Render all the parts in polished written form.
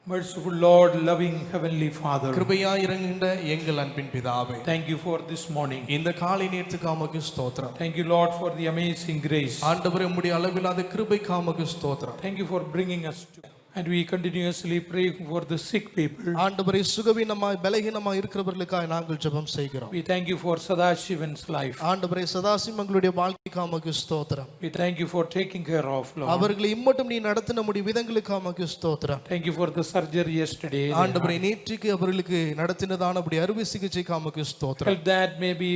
Merciful Lord, loving Heavenly Father, கிருபையாய் இறங்குகின்ற எங்கள் அன்பின் பிதாவே, thank you for this morning. இந்த காலை நேரத்துக்கு உமக்கு ஸ்தோத்திரம். Thank you, Lord, for the amazing grace. ஆண்டவரே, உம்முடைய அளவில்லாத கிருபைக்கு உமக்கு ஸ்தோத்திரம். Thank you for bringing us to, and we continuously pray for the sick people. ஆண்டவரே, சுகவீனமாய் பலகீனமாய் இருக்கிறவர்களுக்காக நாங்கள் ஜெபம் செய்கிறோம். We thank you for Sadashivan's life. ஆண்டவரே, சதாசிவங்களுடைய வாழ்க்கைக்கு உமக்கு ஸ்தோத்திரம். We thank you for taking care of, Lord. அவர்களை இம்மட்டும் நீ நடத்தின முடிய விதங்களுக்கு உமக்கு ஸ்தோத்திரம். Thank you for the surgery yesterday. ஆண்டவரே, நேற்றுக்கு அவர்களுக்கு நடத்தினதான அப்படி அறுவை சிகிச்சைக்கு உமக்கு ஸ்தோத்திரம். Help that may be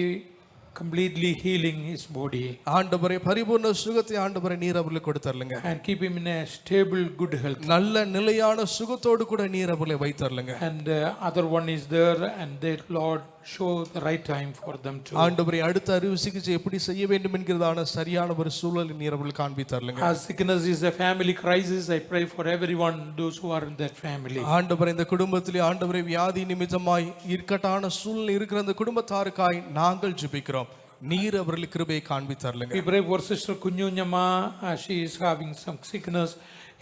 completely healing his body. ஆண்டவரே, பரிபூர்ண சுகத்தை ஆண்டவரே நீர் அவர்களுக்கு கொடுத்தருளுங்க. And keep him in a stable, good health. நல்ல நிலையான சுகத்தோடு கூட நீர் அவர்களை வைத்தருளுங்க. And other one is there, and that Lord show the right time for them to. ஆண்டவரே, அடுத்த அறுவை சிகிச்சை எப்படி செய்ய வேண்டும் என்கிறதான சரியான ஒரு சூழலை நீர் அவர்களுக்கு காண்பித்தருளுங்க. As sickness is a family crisis, I pray for everyone, those who are in that family. ஆண்டவரே, இந்த குடும்பத்திலே ஆண்டவரே வியாதி நிமித்தமாய் இக்கட்டான சூழ்நிலை இருக்கிற அந்த குடும்பத்தாருக்காய் நாங்கள் ஜெபிக்கிறோம். நீர் அவர்களுக்கு கிருபையை காண்பித்தருளுங்க. We pray for Sister Kunyunyama, as she is having some sickness.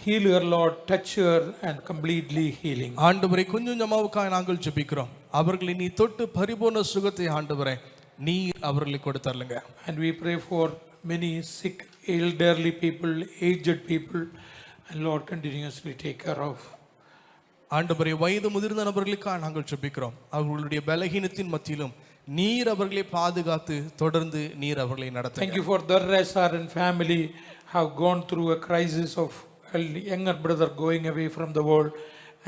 Heal her, Lord, touch her and completely healing. ஆண்டவரே, குஞ்சுஞ்சம்மாவுக்காய் நாங்கள் ஜெபிக்கிறோம். அவர்களை நீ தொட்டு பரிபூர்ண சுகத்தை ஆண்டவரே நீர் அவர்களுக்கு கொடுத்தருளுங்க. And we pray for many sick, elderly people, aged people, and Lord continuously take care of. ஆண்டவரே, வயது முதிர்ந்த நபர்களுக்காக நாங்கள் ஜெபிக்கிறோம். அவர்களுடைய பலகீனத்தின் மத்தியிலும் நீர் அவர்களை பாதுகாத்து தொடர்ந்து நீர் அவர்களை நடத்துங்க. Thank you for Darresar and family have gone through a crisis of a younger brother going away from the world,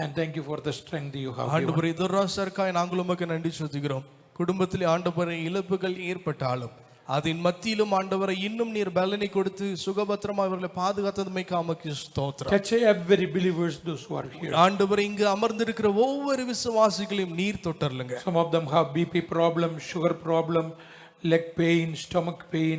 and thank you for the strength you have given. ஆண்டவரே, துர்ராசருக்காய் நாங்கள் உமக்கு நன்றி செலுத்துகிறோம். குடும்பத்திலே ஆண்டவரே இழப்புகள் ஏற்பட்டாலும் அதன் மத்தியிலும் ஆண்டவரை இன்னும் நீர் பலனை கொடுத்து சுகபத்திரமா அவர்களை பாதுகாத்ததுமைக்கு உமக்கு ஸ்தோத்திரம். Touch every believers, those who are here. ஆண்டவரே, இங்கு அமர்ந்திருக்கிற ஒவ்வொரு விசுவாசிகளையும் நீர் தொட்டருளுங்க. Some of them have BP problem, sugar problem, leg pain, stomach pain,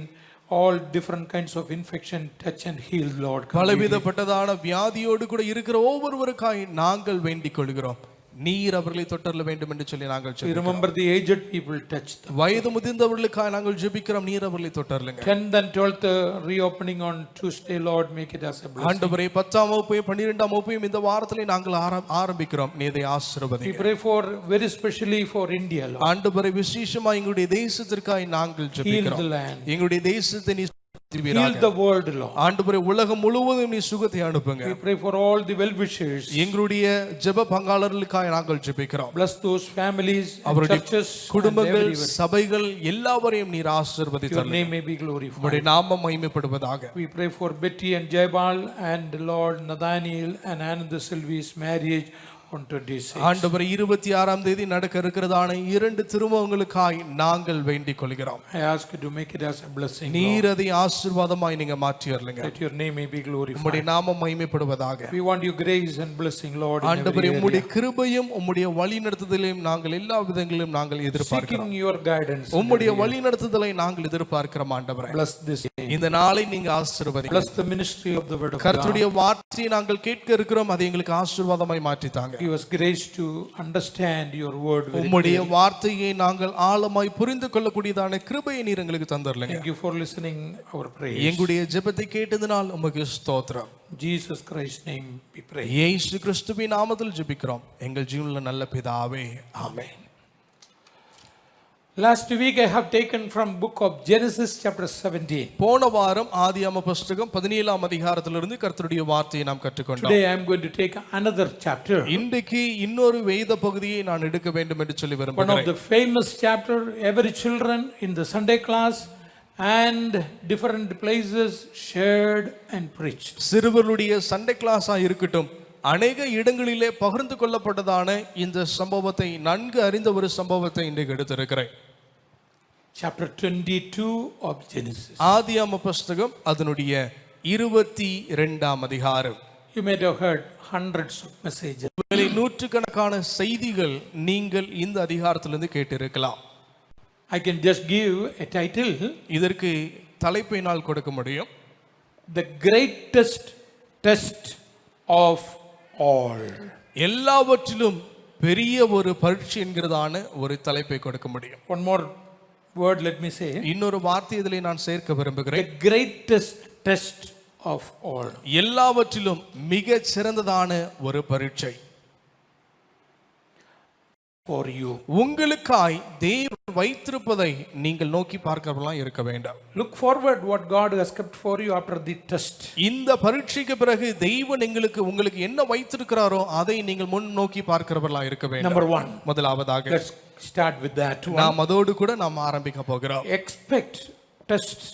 all different kinds of infection. Touch and heal, Lord. பலவிதப்பட்டதான வியாதியோடு கூட இருக்கிற ஒவ்வொருவருக்காய் நாங்கள் வேண்டிக் கொள்கிறோம். நீர் அவர்களை தொட்டருள வேண்டும் என்று சொல்லி நாங்கள் We remember the aged people, touch them. வயது முதிர்ந்தவர்களுக்காக நாங்கள் ஜெபிக்கிறோம். நீர் அவர்களை தொட்டருளுங்க. 10th and 12th reopening on Tuesday, Lord, make it as a blessing. ஆண்டவரே, 10ஆம் வகுப்பையும் 12ஆம் வகுப்பையும் இந்த வாரத்திலே நாங்கள் ஆரம்பிக்கிறோம். நீரை We ஆசீர்வதிங்க. pray for very specially for India, Lord. ஆண்டவரே, விசேஷமா எங்களுடைய தேசத்திற்காய் நாங்கள் Heal ஜெபிக்கிறோம். the land. எங்களுடைய தேசத்தை நீ Heal the world, Lord. ஆண்டவரே, உலகம் முழுவதும் நீ சுகத்தை அனுப்புங்க. We pray for all the well-wishers. எங்களுடைய ஜெப பங்காளர்களுக்காக நாங்கள் ஜெபிக்கிறோம். Bless those families, and churches, and குடும்பங்கள், everywhere. சபைகள் எல்லாவரையும் நீர் Your ஆசீர்வதித்தருளுங்க. name may be glorified. உம்முடைய நாமம் மகிமைப்படுவதாக. We pray for Betty and Jaybal and Lord Nathaniel and Ananda Sylvie's marriage on 26. ஆண்டவரே, 26ஆம் தேதி நடக்க இருக்கிறதான 2 திருமணங்களுக்காய் நாங்கள் வேண்டிக் கொள்கிறோம். I ask you to make it as a blessing, நீர் அதை ஆசீர்வாதமாய் நீங்க மாற்றி அருளுங்க. that your name may be glorified. உம்முடைய நாமம் மகிமைப்படுவதாக. We want your grace and blessing, Lord, in every ஆண்டவரே, உம்முடைய area. கிருபையும் உம்முடைய வழிநடத்துதலையும் நாங்கள் எல்லா விதங்களிலும் நாங்கள் எதிர்பார்க்கிறோம். Seeking your guidance. உம்முடைய வழிநடத்துதலை நாங்கள் எதிர்பார்க்கிறோம். ஆண்டவரே, Bless this day. இந்த நாளை நீங்க ஆசீர்வதிங்க. Bless the ministry of the word of God. கர்த்தருடைய வார்த்தையை நாங்கள் கேட்க இருக்கிறோம். அதை எங்களுக்கு ஆசீர்வாதமாய் மாற்றித்தாங்க. Give us grace to understand your word very உம்முடைய clearly. வார்த்தையை நாங்கள் ஆழமாய் புரிந்து கொள்ளக்கூடியதான கிருபையை நீர் எங்களுக்கு தந்தருளுங்க. Thank you for listening our prayers. எங்களுடைய ஜெபத்தை கேட்டதினால் உமக்கு ஸ்தோத்திரம். Jesus Christ's name we pray. இயேசு கிறிஸ்துவின் நாமத்தில் ஜெபிக்கிறோம் எங்கள் ஜீவனுள்ள நல்ல பிதாவே, ஆமென். Last week I have taken from book of Genesis chapter 17. போன வாரம் ஆதியாகம புத்தகம் 17ஆம் அதிகாரத்திலிருந்து கர்த்தருடைய வார்த்தையை நாம் கற்றுக்கொண்டோம். Today I am going to take another chapter. இன்றைக்கு இன்னொரு வேத பகுதியை நான் எடுக்க வேண்டும் என்று சொல்லி One of விரும்புகிறேன். the famous chapter, every children in the Sunday class and different places shared and preached. சிறுவர்களுடைய சண்டே கிளாஸா இருக்கட்டும், அநேக இடங்களிலே பகிர்ந்து கொள்ளப்பட்டதான இந்த சம்பவத்தை நன்கு அறிந்த ஒரு சம்பவத்தை இன்றைக்கு எடுத்திருக்கிறேன். Chapter 22 of Genesis. ஆதியாகம புத்தகம் அதனுடைய 22ஆம் அதிகாரம். You may have heard hundreds of messages. நூற்றுக்கணக்கான செய்திகள் நீங்கள் இந்த அதிகாரத்திலிருந்து கேட்டிருக்கலாம். I can just give a title. இதற்கு தலைப்பை நாள் கொடுக்க முடியும். The greatest test of all. எல்லாவற்றிலும் பெரிய ஒரு பரீட்சை என்கிறதான ஒரு தலைப்பை கொடுக்க முடியும். One more word let me say. இன்னொரு வார்த்தை இதிலே நான் சேர்க்க விரும்புகிறேன். The greatest test of all. எல்லாவற்றிலும் மிக சிறந்ததான ஒரு பரீட்சை. for you. உங்களுக்காய் தேவன் வைத்திருப்பதை நீங்கள் நோக்கி பார்க்கிறவர்களா இருக்க வேண்டாம். Look forward what God has kept for you after the test. இந்த பரீட்சைக்கு பிறகு தேவன் உங்களுக்கு என்ன வைத்திருக்கிறாரோ அதை நீங்கள் முன் நோக்கி பார்க்கிறவர்களா இருக்க வேண்டும். Number 1. முதலாவதாக Let's start with that one. நாம் அதோடு கூட நாம் ஆரம்பிக்க போகிறோம். Expect tests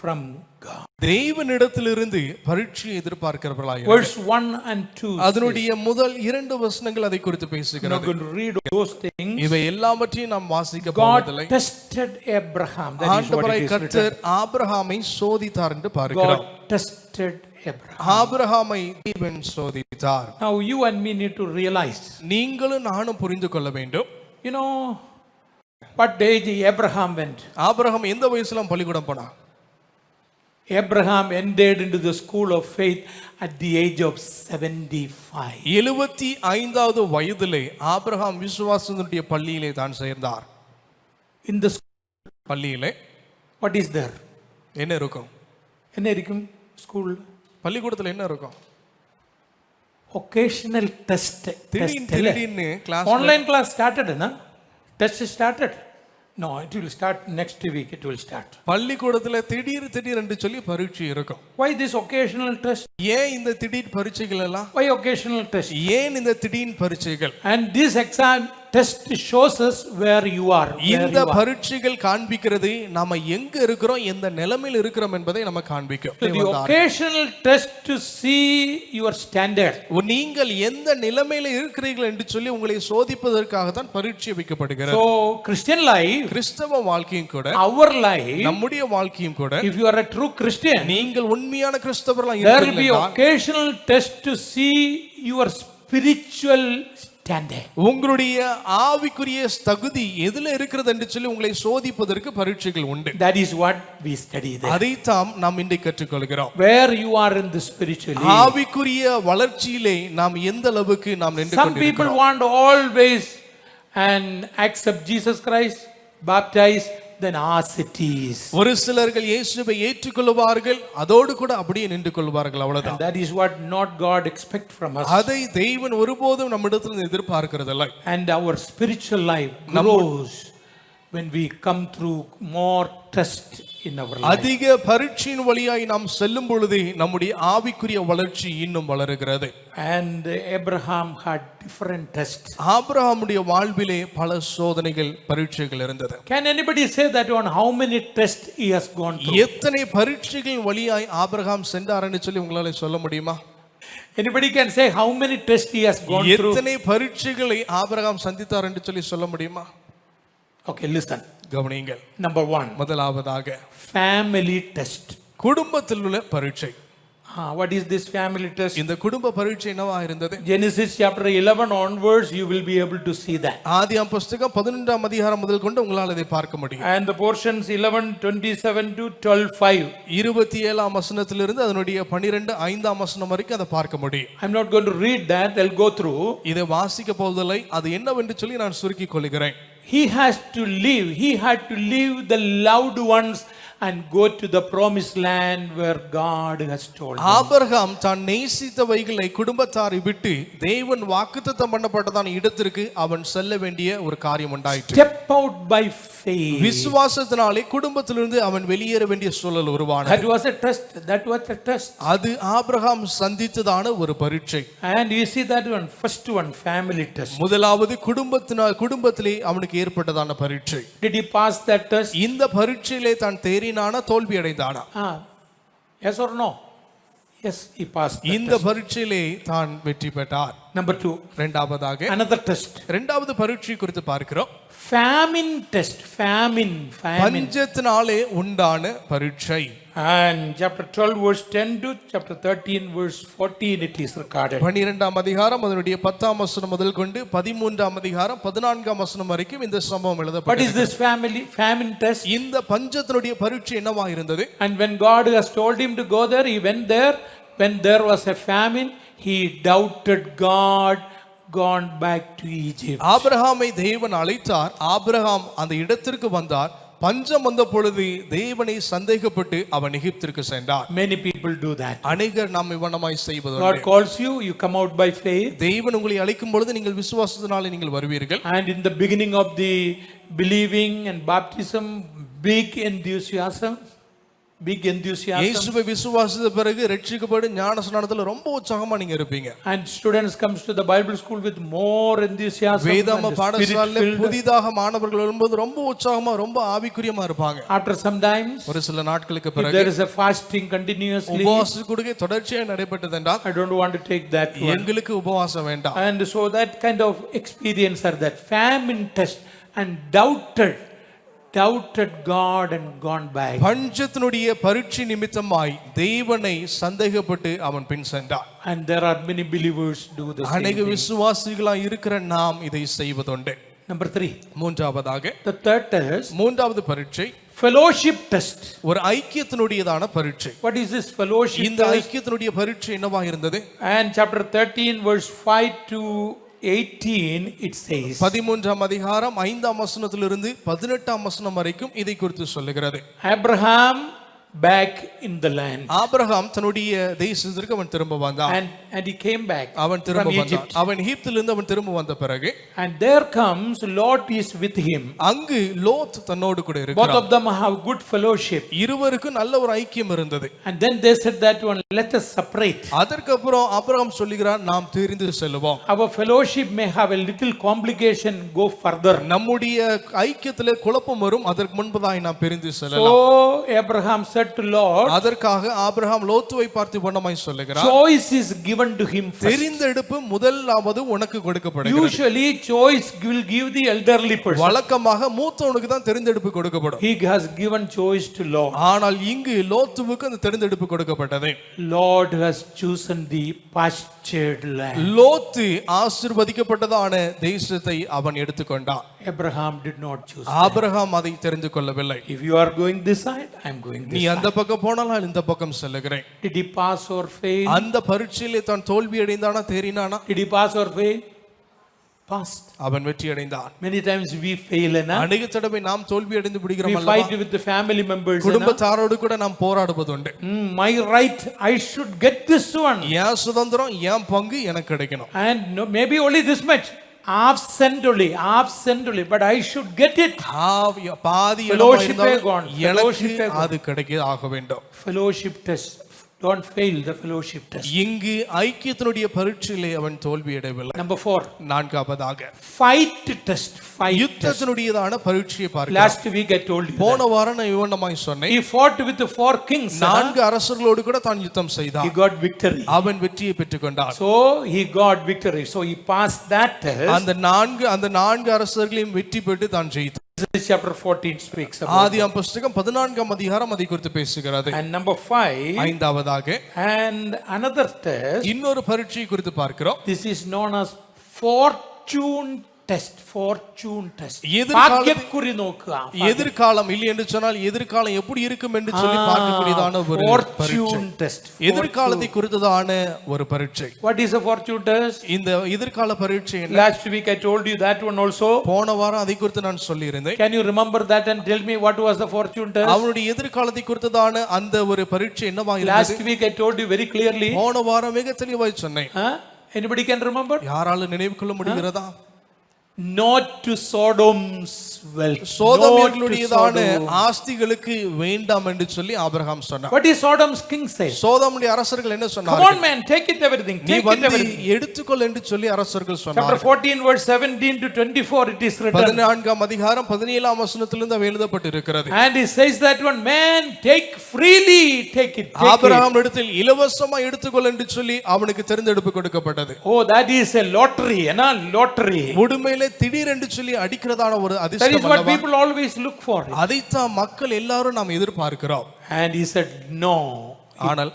from God. தேவனிடத்திலிருந்து பரீட்சையை எதிர்பார்க்கிறவர்களா இருக்க. Verse 1 and 2. அதனுடைய முதல் 2 வசனங்கள் அதை குறித்து I'm not பேசுகிறது. going to read those things. இவை எல்லாவற்றையும் நாம் வாசிக்க God போவதில்லை. tested Abraham. That is what ஆண்டவராய் it is written. கர்த்தர் ஆபிரகாமை சோதித்தார் என்று பார்க்கிறோம். God tested Abraham. ஆபிரகாமை தேவன் சோதித்தார். Now you and me need to realize. நீங்களும் நானும் புரிந்து கொள்ள வேண்டும். You know what age Abraham went? Abraham எந்த வயசுல பள்ளிக்கூடம் போனான்? Abraham entered into the school of faith at the age of 75. 75வது வயதிலே ஆபிரகாம் விசுவாசத்தினுடைய பள்ளியிலே தான் சேர்ந்தார். In the பள்ளியிலே what is there? என்ன இருக்கும்? என்ன இருக்கும் school? பள்ளிக்கூடத்துல என்ன இருக்கும்? Occasional test. திடீர்னு class Online class started, na? Test started. No, it will start next week. It will start. பள்ளிக்கூடத்துல திடீர் என்று சொல்லி பரீட்சை இருக்கும். Why this occasional test? ஏன் இந்த திடீர் பரீட்சைகள் எல்லாம்? Why occasional test? ஏன் இந்த திடீர் பரீட்சைகள்? And this exam test shows us where you are. இந்த பரீட்சைகள் காண்பிக்கிறது நாம எங்க இருக்கிறோம், எந்த நிலைமையில் இருக்கிறோம் என்பதை நம்ம காண்பிக்கும். The occasional test to see your standard. நீங்கள் எந்த நிலைமையில இருக்கிறீர்கள் என்று சொல்லி உங்களை சோதிப்பதற்காக தான் பரீட்சை வைக்கப்படுகிறது. So Christian life, கிறிஸ்தவ வாழ்க்கையும் கூட, our life, நம்முடைய வாழ்க்கையும் கூட, if you are a true Christian, நீங்கள் உண்மையான கிறிஸ்தவர்களா there will be இருக்கிறீர்கள், occasional test to see your spiritual standard. உங்களுடைய ஆவிக்குரிய தகுதி எதுல இருக்கிறது என்று சொல்லி உங்களை சோதிப்பதற்கு பரீட்சைகள் உண்டு. That is what we study there. அதைத்தான் நாம் இன்றைக்கு கற்றுக்கொள்கிறோம். Where you are in the spiritually. ஆவிக்குரிய வளர்ச்சியிலே நாம் எந்த அளவுக்கு நாம் நின்று Some people கொண்டிருக்கிறோம். want always and accept Jesus Christ, baptize, then ask it is. ஒரு சிலர்கள் இயேசுவை ஏற்றுக்கொள்வார்கள், அதோடு கூட அப்படியே நின்று கொள்வார்கள், And அவ்வளவுதான். that is what not God expect from us. அதை தேவன் ஒருபோதும் நம்மிடத்தில் எதிர்பார்க்கிறதில்லை. And our spiritual life grows when we come through more test in our life. அதிக பரீட்சையின் வழியாய் நாம் செல்லும் பொழுது நம்முடைய ஆவிக்குரிய வளர்ச்சி இன்னும் வளருகிறது. And Abraham had different tests. ஆபிரகாமுடைய வாழ்விலே பல சோதனைகள் பரீட்சைகள் இருந்தது. Can anybody say that on how many tests he has gone through? எத்தனை பரீட்சைகள் வழியாய் ஆபிரகாம் சென்றார்னு சொல்லி உங்களால சொல்ல முடியுமா? Anybody can say how many tests he has gone through? எத்தனை பரீட்சைகளை ஆபிரகாம் சந்தித்தார் என்று சொல்லி சொல்ல முடியுமா? Okay, listen. கவனியுங்கள். Number 1. முதலாவதாக Family test. குடும்பத்தில் உள்ள பரீட்சை. What is this family test? இந்த குடும்ப பரீட்சை என்னவா இருந்தது? Genesis chapter 11 onwards you will be able to see that. ஆதியாகமம் புத்தகம் 11ஆம் அதிகாரம் முதல் கொண்டு உங்களால் இதை பார்க்க முடியும். And the portions 11:27 to 12:5. 27ஆம் வசனத்திலிருந்து அதனுடைய 12:5ஆம் வசனம் வரைக்கும் அதை பார்க்க முடியும். I'm not going to read that. I'll go through. இதை வாசிக்க போவதில்லை. அது என்னவென்று சொல்லி நான் சுருக்கிக் கொள்கிறேன். He had to leave the loved ones and go to the promised land where God has told him. Abraham தான் நேசித்தவைகளை குடும்பத்தாரை விட்டு தேவன் வாக்குத்தத்தம் பண்ணப்பட்டதான இடத்திற்கு அவன் செல்ல வேண்டிய ஒரு காரியம் உண்டாயிற்று. Step out by faith. விசுவாசத்தினாலே குடும்பத்திலிருந்து அவன் வெளியேற வேண்டிய சூழல் உருவானது. That was a test. அது ஆபிரகாம் சந்தித்ததான ஒரு பரீட்சை. And you see that one, first one, family test. முதலாவது குடும்பத்திலே அவனுக்கு ஏற்பட்டதான பரீட்சை. Did he pass that test? இந்த பரீட்சையிலே தான் தேறினானா தோல்வி அடைந்தானா? Yes or no? Yes, he passed. இந்த பரீட்சையிலே தான் வெற்றி பெற்றார். Number 2. இரண்டாவதாக Another test. இரண்டாவது பரீட்சை குறித்து பார்க்கிறோம். Famine test. Famine. பஞ்சத்தினாலே உண்டான பரீட்சை. And chapter 12 verse 10 to chapter 13 verse 14 it is recorded. 12ஆம் அதிகாரம் அதனுடைய 10ஆம் வசனம் முதல் கொண்டு 13ஆம் அதிகாரம் 14ஆம் வசனம் வரைக்கும் இந்த சம்பவம் எழுதப்பட்டது. What is this famine test? இந்த பஞ்சத்தினுடைய பரீட்சை என்னவா இருந்தது? And when God has told him to go there, he went there. When there was a famine, he doubted God, gone back to Egypt. ஆபிரகாமை தேவன் அழைத்தார். ஆபிரகாம் அந்த இடத்திற்கு வந்தார். பஞ்சம் வந்த பொழுது தேவனை சந்தேகப்பட்டு அவன் எகிப்திற்கு சென்றான். Many people do that. அநேகர் நாம் இவ்வண்ணமாய் செய்வது. God calls you, you come out by faith. தேவன் உங்களை அழைக்கும் பொழுது நீங்கள் விசுவாசத்தினாலே நீங்கள் வருவீர்கள். And in the beginning of the believing and baptism, big enthusiasm. இயேசுவை விசுவாசித்த பிறகு ரட்சிக்கப்பட்டு ஞானஸ்நானத்துல ரொம்ப உற்சாகமா நீங்க இருப்பீங்க. And students comes to the Bible school with more enthusiasm. வேதாம பாடசாலையில் புதிதாக மாணவர்கள் வரும்போது ரொம்ப உற்சாகமா ரொம்ப ஆவிக்குரியமா இருப்பாங்க. After some times, ஒரு சில நாட்களுக்கு பிறகு there is a fasting continuously. உபவாச கூடுகை தொடர்ச்சியாக நடைபெற்றது என்றால் I don't want to take that one. எங்களுக்கு உபவாசம் வேண்டாம். And so that kind of experience are that famine test and doubted God and gone back. பஞ்சத்தினுடைய பரீட்சை நிமித்தமாய் தேவனை சந்தேகப்பட்டு அவன் பின் சென்றான். And there are many believers do the same அநேக thing. விசுவாசிகளாய் இருக்கிற நாம் இதை செய்வதுண்டு. Number 3. மூன்றாவதாக The third test, மூன்றாவது பரீட்சை fellowship test. ஒரு ஐக்கியத்தினுடையதான பரீட்சை. What is this fellowship இந்த test? ஐக்கியத்தினுடைய பரீட்சை என்னவா இருந்தது? And chapter 13 verse 5 to 18 it says, 13ஆம் அதிகாரம் 5ஆம் வசனத்திலிருந்து 18ஆம் வசனம் வரைக்கும் இதை குறித்து சொல்லுகிறது. Abraham back in the land. Abraham தன்னுடைய தேசத்திற்கு அவன் திரும்ப வந்தான். And he came back அவன் திரும்ப from வந்தான். Egypt. அவன் எகிப்திலிருந்து அவன் திரும்ப வந்த பிறகு And there comes Lot is with him. அங்கு லோத் தன்னோடு கூட Both இருக்கிறான். of them have good fellowship. இருவருக்கும் நல்ல ஒரு ஐக்கியம் இருந்தது. And then they said that one, let us separate. அதற்கு அப்புறம் ஆபிரகாம் சொல்லுகிறான், நாம் பிரிந்து செல்வோம். Our fellowship may have a little complication, go further. நம்முடைய ஐக்கியத்திலே குழப்பம் வரும், அதற்கு முன்பதாய் நாம் பிரிந்து செல்லலாம். So Abraham said to Lot, அதற்காக ஆபிரகாம் லோத்துவை பார்த்து வண்ணமாய் சொல்லுகிறான், choice is given to him first. தெரிந்தெடுப்பு முதலாவது உனக்கு கொடுக்கப்படுகிறது. Usually choice will give the elderly person. வழக்கமாக மூத்தவனுக்கு தான் தெரிந்தெடுப்பு கொடுக்கப்படும். He has given choice to Lot. ஆனால் இங்கு லோத்துவுக்கு அந்த தெரிந்தெடுப்பு கொடுக்கப்பட்டது. Lord has chosen the pastured land. லோத்து ஆசீர்வதிக்கப்பட்டதான தேசத்தை அவன் எடுத்துக்கொண்டான். Abraham did not choose. Abraham அதை தெரிந்து கொள்ளவில்லை. If you are going this side, I am going நீ this side. அந்த பக்கம் போனால் நான் இந்த பக்கம் செல்லுகிறேன். Did he pass or fail? அந்த பரீட்சையிலே தான் தோல்வி அடைந்தானா தேறினானா? Did he pass or fail? Passed. அவன் வெற்றி அடைந்தான். Many times we fail, and அநேக தடவை நாம் தோல்வி அடைந்து விடுகிறோம் we அல்லவா? fight with the family members. குடும்பத்தாரோடு கூட நாம் போராடுவது உண்டு. My right, I should get this one. என் சுதந்திரம் என் பங்கு எனக்கு கிடைக்கணும். And no, maybe only this much. Absent only, but I should get it. பாதி Fellowship gone. எனக்கு Fellowship அது கிடைக்க ஆக வேண்டும். Fellowship test. Don't fail the fellowship test. இங்கு ஐக்கியத்தினுடைய பரீட்சையிலே அவன் தோல்வி அடையவில்லை. Number 4. நான்காவதாக Fight test. யுத்தத்தினுடையதான பரீட்சையை பார்க்கிறோம். Last week I told you. போன வாரம் நான் இவனமாய் சொன்னேன். He fought with the 4 kings. 4 அரசர்களோடு கூட தான் யுத்தம் செய்தான். He got victory. அவன் வெற்றியை பெற்றுக்கொண்டான். So he got victory. So he passed that test. அந்த 4 அரசர்களையும் வெற்றி பெற்று தான் ஜெயித்தான். This chapter 14 speaks about. ஆதியாகமம் புத்தகம் 14ஆம் அதிகாரம் அதை குறித்து பேசுகிறது. And number 5. ஐந்தாவதாக And another test. இன்னொரு பரீட்சை குறித்து பார்க்கிறோம். This is known as fortune test. எதிர்காலத்தை நோக்கு. எதிர்காலம் இல்லை என்று சொன்னால் எதிர்காலம் எப்படி இருக்கும் என்று சொல்லி பார்க்கக்கூடியதான ஒரு பரீட்சை. எதிர்காலத்தை குறித்ததான ஒரு பரீட்சை. What is a fortune test? இந்த எதிர்கால பரீட்சை என்ன? Last week I told you that one also. போன வாரம் அதை குறித்து நான் சொல்லி இருந்தேன். Can you remember that and tell me what was the fortune test? அவருடைய எதிர்காலத்தை குறித்ததான அந்த ஒரு பரீட்சை என்னவா இருந்தது? Last week I told you very clearly. போன வாரம் மிக தெளிவாய் சொன்னேன். Anybody can remember? யாரால நினைவு கொள்ள முடிகிறதா? Not to Sodom's wealth. சோதோமியர்களுடையதான ஆஸ்திகளுக்கு வேண்டாம் என்று சொல்லி ஆபிரகாம் சொன்னார். What is Sodom's king say? சோதோமுடைய அரசர்கள் என்ன சொன்னார்கள்? Come on man, take it everything. Take it everything. எடுத்துக்கொள் என்று சொல்லி அரசர்கள் Chapter சொன்னார்கள். 14 verse 17 to 24 it is written. 14ஆம் அதிகாரம் 17ஆம் வசனத்திலிருந்து எழுதப்பட்டிருக்கிறது. And he says that one man take freely, take it. Abraham இடத்தில் இலவசமா எடுத்துக்கொள் என்று சொல்லி அவனுக்கு தெரிந்தெடுப்பு கொடுக்கப்பட்டது. Oh, that is a lottery, lottery. உடுமையிலே திடீர் என்று சொல்லி அடிக்கிறதான ஒரு That அதிர்ஷ்டம் is what அல்லவா? people always look for. அதைத்தான் மக்கள் எல்லாரும் நாம் எதிர்பார்க்கிறோம். And he said no. ஆனால்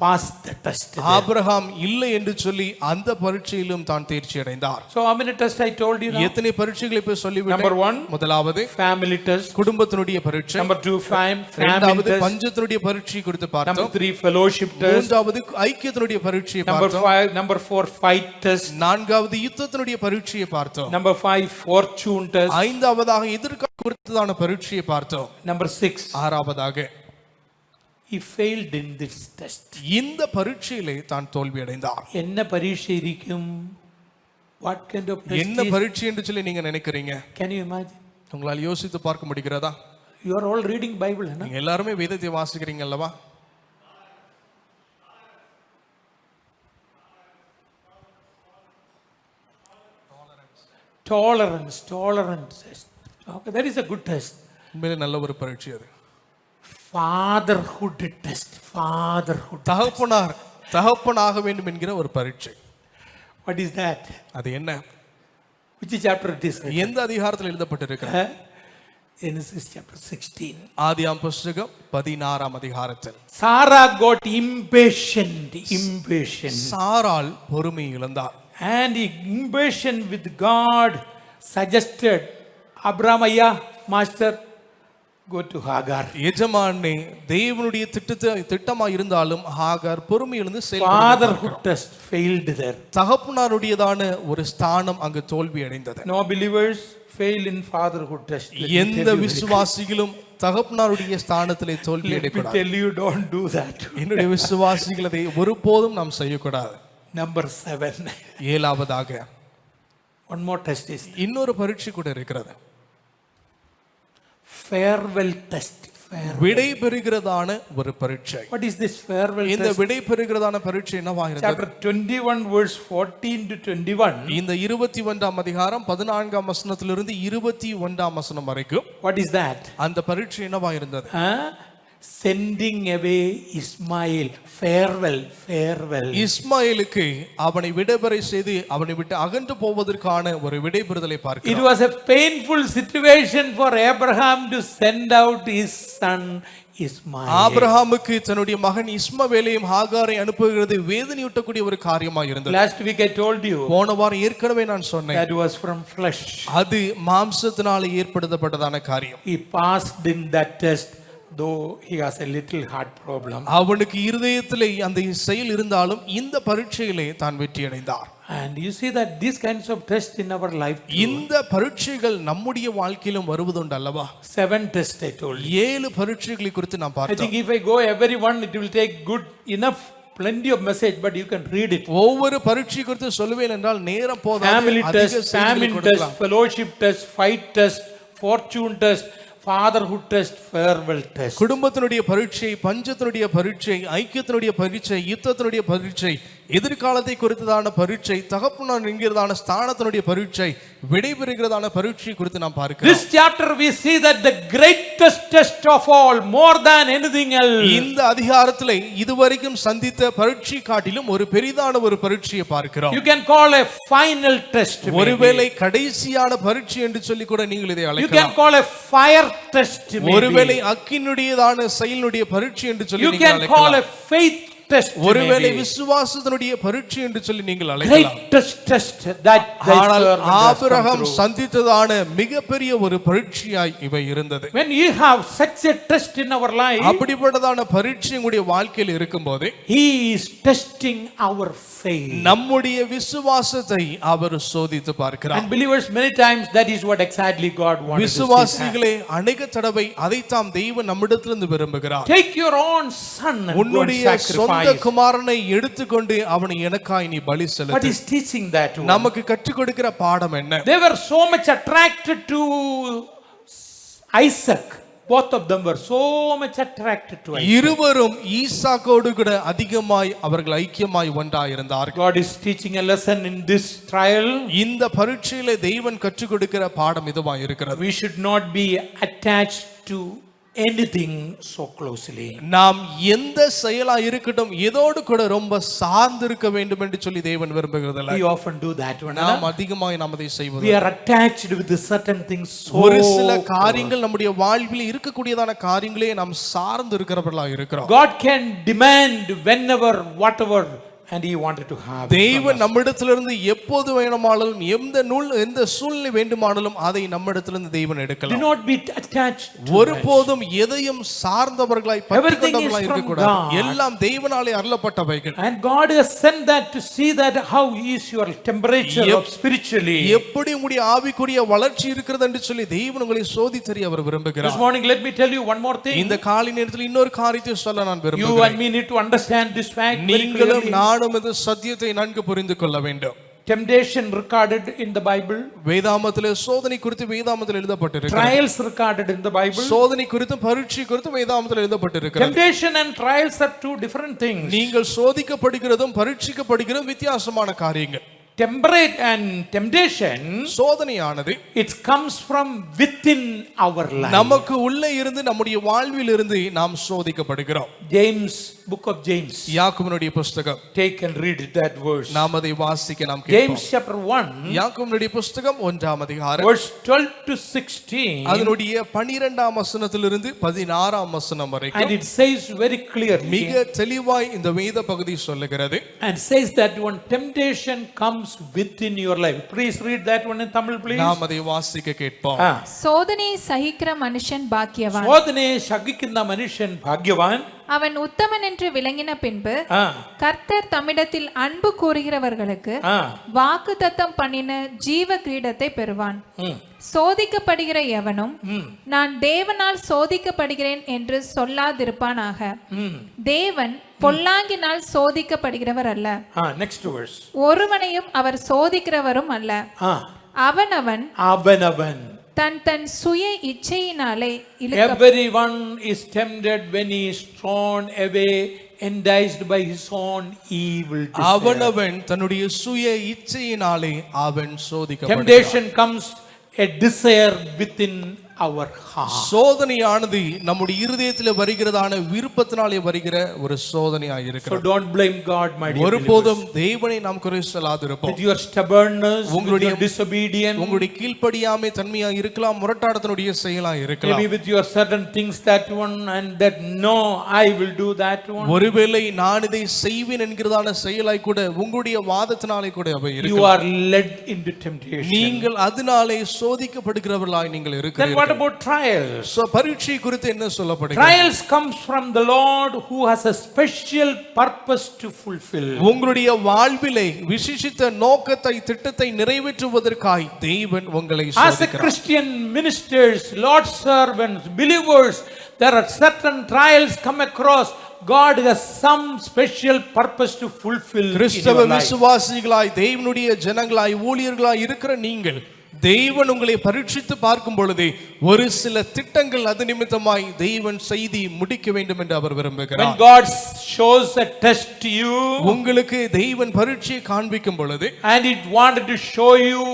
Pass the test. ஆபிரகாம் இல்லை என்று சொல்லி அந்த பரீட்சையிலும் தான் தேர்ச்சி அடைந்தார். So how many tests I told you now? எத்தனை பரீட்சைகளை இப்ப சொல்லிவிட்டேன். Number 1, முதலாவது family test. குடும்பத்தினுடைய பரீட்சை. Number 2, family இரண்டாவது test. பஞ்சத்தினுடைய பரீட்சை குறித்து Number பார்த்தோம். 3, fellowship test. மூன்றாவது ஐக்கியத்தினுடைய பரீட்சையை Number பார்த்தோம். 5, number 4, fight test. நான்காவது யுத்தத்தினுடைய பரீட்சையை பார்த்தோம். Number 5, fortune test. ஐந்தாவதாக எதிர்கால குறித்ததான பரீட்சையை பார்த்தோம். Number 6, ஆறாவதாக he failed in this test. இந்த பரீட்சையிலே தான் தோல்வி அடைந்தார். என்ன பரீட்சை இருக்கும்? What kind of test என்ன is? பரீட்சை என்று சொல்லி நீங்க நினைக்கிறீங்க? Can you imagine? உங்களால் யோசித்து பார்க்க முடிகிறதா? You are all reading Bible, huh? நீங்க எல்லாருமே வேதத்தை வாசிக்கிறீங்க அல்லவா? Tolerance test. Okay, that is a good test. உண்மையிலே நல்ல ஒரு பரீட்சை அது. Fatherhood test. Fatherhood. தகப்பனாக வேண்டும் என்கிற ஒரு பரீட்சை. What is that? அது என்ன? Which chapter it is? எந்த அதிகாரத்தில் எழுதப்பட்டிருக்கிறது? Genesis chapter 16. ஆதியாம் புஸ்தகம் 16ஆம் அதிகாரத்தில். Sarah got impatient. சாராள் பொறுமை இழந்தார். And he impatient with God suggested, Abraham, ஐயா, master, go to Hagar. எஜமானே தேவனுடைய திட்டமாக இருந்தாலும் ஹாகார் பொறுமை இழந்து Fatherhood test failed there. தகப்பனாருடையதான ஒரு ஸ்தானம் அங்கு தோல்வி அடைந்தது. No believers fail in fatherhood test. எந்த விசுவாசிகளும் தகப்பனாருடைய ஸ்தானத்திலே தோல்வி அடையக்கூடாது. Tell you, don't do that. என்னுடைய விசுவாசிகள் அதை ஒருபோதும் நாம் செய்யக்கூடாது. Number 7. ஏழாவதாக one more test is இன்னொரு பரீட்சை கூட இருக்கிறது. farewell test. விடை பெறுகிறதான ஒரு பரீட்சை. What is this farewell test? இந்த விடை பெறுகிறதான பரீட்சை என்னவா இருந்தது? Chapter 21 verse 14 to 21. இந்த 21ஆம் அதிகாரம் 14ஆம் வசனத்திலிருந்து 21ஆம் வசனம் வரைக்கும். What is that? அந்த பரீட்சை என்னவா இருந்தது? Sending away Ismail. Farewell. இஸ்மாயிலுக்கு அவனை விடைபெற செய்து அவனை விட்டு அகன்று போவதற்கான ஒரு விடைபெறுதலை பார்க்கிறோம். It was a painful situation for Abraham to send out his son Ismail. ஆபிரகாமுக்கு தன்னுடைய மகன் இஸ்மவேலையும் ஹாகாரை அனுப்புகிறது வேதனையூட்டக்கூடிய ஒரு காரியமாக இருந்தது. Last week I told you. போன வாரம் ஏற்கனவே நான் சொன்னேன். That was from flesh. அது மாம்சத்தினால ஏற்படுத்தப்பட்டதான காரியம். He passed in that test. Though he has a little heart problem. அவனுக்கு இருதயத்திலே அந்த செயல் இருந்தாலும் இந்த பரீட்சையிலே தான் வெற்றி அடைந்தார். And you see that these kinds of tests in our life. இந்த பரீட்சைகள் நம்முடைய வாழ்க்கையிலும் வருவதுண்டு அல்லவா? 7 tests I told you. 7 பரீட்சைகளை குறித்து நாம் I பார்த்தோம். think if I go every one, it will take good enough, plenty of message, but you can read it. ஒவ்வொரு பரீட்சை குறித்து சொல்லுவேன் என்றால் நேரம் போதாது. Family test, famine test, fellowship test, fight test, fortune test, fatherhood test, farewell test. குடும்பத்தினுடைய பரீட்சை, பஞ்சத்தினுடைய பரீட்சை, ஐக்கியத்தினுடைய பரீட்சை, யுத்தத்தினுடைய பரீட்சை, எதிர்காலத்தை குறித்ததான பரீட்சை, தகப்பனார் என்கிறதான ஸ்தானத்தினுடைய பரீட்சை, விடைபெறுகிறதான பரீட்சை குறித்து நாம் பார்க்கிறோம். This chapter we see that the greatest test of all, more than anything else. இந்த அதிகாரத்திலே இதுவரைக்கும் சந்தித்த பரீட்சை காட்டிலும் ஒரு பெரிதான ஒரு பரீட்சையை பார்க்கிறோம். You can call a final test. ஒருவேளை கடைசியான பரீட்சை என்று சொல்லி கூட நீங்கள் இதை You can அழைக்கலாம். call a fire test. ஒருவேளை அக்கினுடையதான செயலுடைய பரீட்சை என்று சொல்லி You நீங்கள் can call a அழைக்கலாம். faith test. ஒருவேளை விசுவாசத்தினுடைய பரீட்சை என்று சொல்லி நீங்கள் அழைக்கலாம். Greatest test that ஆனால் ஆபிரகாம் சந்தித்ததான மிகப்பெரிய ஒரு பரீட்சையாய் இவை இருந்தது. when you have such a test in our life, அப்படிப்பட்டதான பரீட்சை உங்களுடைய வாழ்க்கையில் இருக்கும்போது he is testing our faith. நம்முடைய விசுவாசத்தை அவர் சோதித்து பார்க்கிறார். And believers, many times that is what exactly God wants. விசுவாசிகளே அநேக தடவை அதைத்தான் தெய்வம் நம்மிடத்திலிருந்து விரும்புகிறார். Take your own son and go and உன்னுடைய சொந்த sacrifice. குமாரனை எடுத்துக்கொண்டு அவனை எனக்காய் நீ பலி What செலுத்து. is teaching that one? நமக்கு கற்றுக் கொடுக்கிற பாடம் என்ன? They were so much attracted to Isaac. Both of them were so much attracted to Isaac. இருவரும் ஈசாக்கோடு கூட அதிகமாய் அவர்கள் ஐக்கியமாய் ஒன்றாயிருந்தார்கள். God is teaching a lesson in this trial. இந்த பரீட்சையிலே தெய்வன் கற்றுக் கொடுக்கிற பாடம் இதுவாய் இருக்கிறது. We should not be attached to anything so closely. நாம் எந்த செயலா இருக்கட்டும் எதோடு கூட ரொம்ப சார்ந்து இருக்க வேண்டும் என்று சொல்லி தேவன் விரும்புகிறதில்லை. We often do that one. நாம் அதிகமாய் நாம் அதை செய்வது. We are attached with certain things so. ஒரு சில காரியங்கள் நம்முடைய வாழ்வில் இருக்கக்கூடியதான காரியங்களே நாம் சார்ந்து இருக்கிறவர்களா இருக்கிறோம். God can demand whenever, whatever, and he wanted to have it தேவன் from us. நம்மிடத்திலிருந்து எப்போது வேண்டுமானாலும் எந்த சூழ்நிலை வேண்டுமானாலும் அதை நம்மிடத்திலிருந்து தேவன் Do எடுக்கலாம். not be attached to it. ஒருபோதும் எதையும் சார்ந்தவர்களாய் Everything is பற்றிக்கொண்டவர்களாய் from இருக்கக்கூடாது. God. எல்லாம் தேவனாலே அருளப்பட்டவைகள். And God has sent that to see that how is your temperature of spiritually. எப்படி உங்களுடைய ஆவிக்குரிய வளர்ச்சி இருக்கிறது என்று சொல்லி தேவன் உங்களை சோதித்தறி அவர் This விரும்புகிறார். morning let me tell you one more thing. இந்த காலை நேரத்தில் இன்னொரு காரியத்தை சொல்ல நான் You விரும்புகிறேன். and me need to understand this fact very நீங்களும் clearly. நானும் இந்த சத்தியத்தை நன்கு புரிந்து கொள்ள வேண்டும். Temptation recorded in the Bible. வேதாமத்திலே சோதனை குறித்து வேதாமத்தில் எழுதப்பட்டிருக்கிறது. Trials recorded in the Bible. சோதனை குறித்தும் பரீட்சை குறித்தும் வேதாமத்தில் எழுதப்பட்டிருக்கிறது. Temptation and trials are two different things. நீங்கள் சோதிக்கப்படுகிறதும் பரீட்சிக்கப்படுகிறதும் வித்தியாசமான காரியங்கள். Temperate and temptation, சோதனையானது it comes from within our life. நமக்கு உள்ளே இருந்து நம்முடைய வாழ்வில் இருந்து நாம் சோதிக்கப்படுகிறோம். James, book of James. யாக்கோபினுடைய புத்தகம். Take and read that verse. நாம் அதை வாசிக்க நாம் கேட்போம். James chapter 1, யாக்கோபினுடைய புத்தகம் 1ஆம் அதிகாரம் verse 12 to 16. அதனுடைய 12ஆம் வசனத்திலிருந்து 16ஆம் வசனம் And வரைக்கும் it says very clearly, மிக தெளிவாய் இந்த வேத பகுதி சொல்லுகிறது. and says that when temptation comes within your life. Please read that one in Tamil, please. நாம் அதை வாசிக்க கேட்போம். சோதனையை சகிக்கிற மனுஷன் பாக்கியவான். சோதனையை சகிக்கின்ற மனுஷன் பாக்கியவான். அவன் உத்தமன் என்று விளங்கின பின்பு ஆ, கர்த்தர் தம்மிடத்தில் அன்பு கூறுகிறவர்களுக்கு ஆ, வாக்குத்தத்தம் பண்ணின ஜீவ கிரீடத்தை பெறுவான். ம், சோதிக்கப்படுகிற எவனும் ம், நான் தேவனால் சோதிக்கப்படுகிறேன் என்று சொல்லாதிருப்பானாக. ம். தேவன் பொல்லாங்கினால் சோதிக்கப்படுகிறவர் அல்ல, Next verse. ஒருவனையும் அவர் சோதிக்கிறவரும் அல்ல. ஆ, அவனவன் அவனவன். தன் தன் சுய இச்சையினாலே இழுக்க Everyone is tempted when he is thrown away, enticed by his own evil desire. அவனவன் தன்னுடைய சுய இச்சையினாலே அவன் சோதிக்கப்படுகிறான். Temptation comes a desire within our heart. சோதனையானது நம்முடைய இருதயத்தில் வருகிறதான விருப்பத்தினாலே வருகிற ஒரு சோதனையாய் So இருக்கிறது. don't blame God, my dear believers. ஒருபோதும் தேவனை நாம் குறை சொல்லாதிருப்போம். With your stubbornness, with your disobedience, உங்களுடைய கீழ்ப்படியாமை தன்மையா இருக்கலாம், முரட்டாட்டத்தினுடைய செயலா இருக்கலாம். maybe with your certain things that one and that no, I will do that one. ஒருவேளை நான் இதை செய்வேன் என்கிறதான செயலாய் கூட உங்களுடைய வாதத்தினாலே கூட அவை You இருக்கலாம். are led into temptation. நீங்கள் அதனாலே சோதிக்கப்படுகிறவர்களாய் நீங்கள் Then இருக்கிறீர்கள். what about trials? பரீட்சை குறித்து என்ன சொல்லப்படுகிறது? Trials comes from the Lord who has a special purpose to fulfill. உங்களுடைய வாழ்விலே விசேஷித்த நோக்கத்தை திட்டத்தை நிறைவேற்றுவதற்காய் தேவன் உங்களை As a சோதிக்கிறார். Christian ministers, Lord's servants, believers, there are certain trials come across. God has some special purpose to fulfill in கிறிஸ்தவ your life. விசுவாசிகளாய் தேவனுடைய ஜனங்களாய் ஊழியர்களாய் இருக்கிற நீங்கள் தேவன் உங்களை பரீட்சித்து பார்க்கும் பொழுது ஒரு சில திட்டங்கள் அது நிமித்தமாய் தேவன் செய்தி முடிக்க வேண்டும் என்று அவர் When விரும்புகிறார். God shows a test to you உங்களுக்கு தேவன் பரீட்சையை காண்பிக்கும் பொழுது and it wanted to show you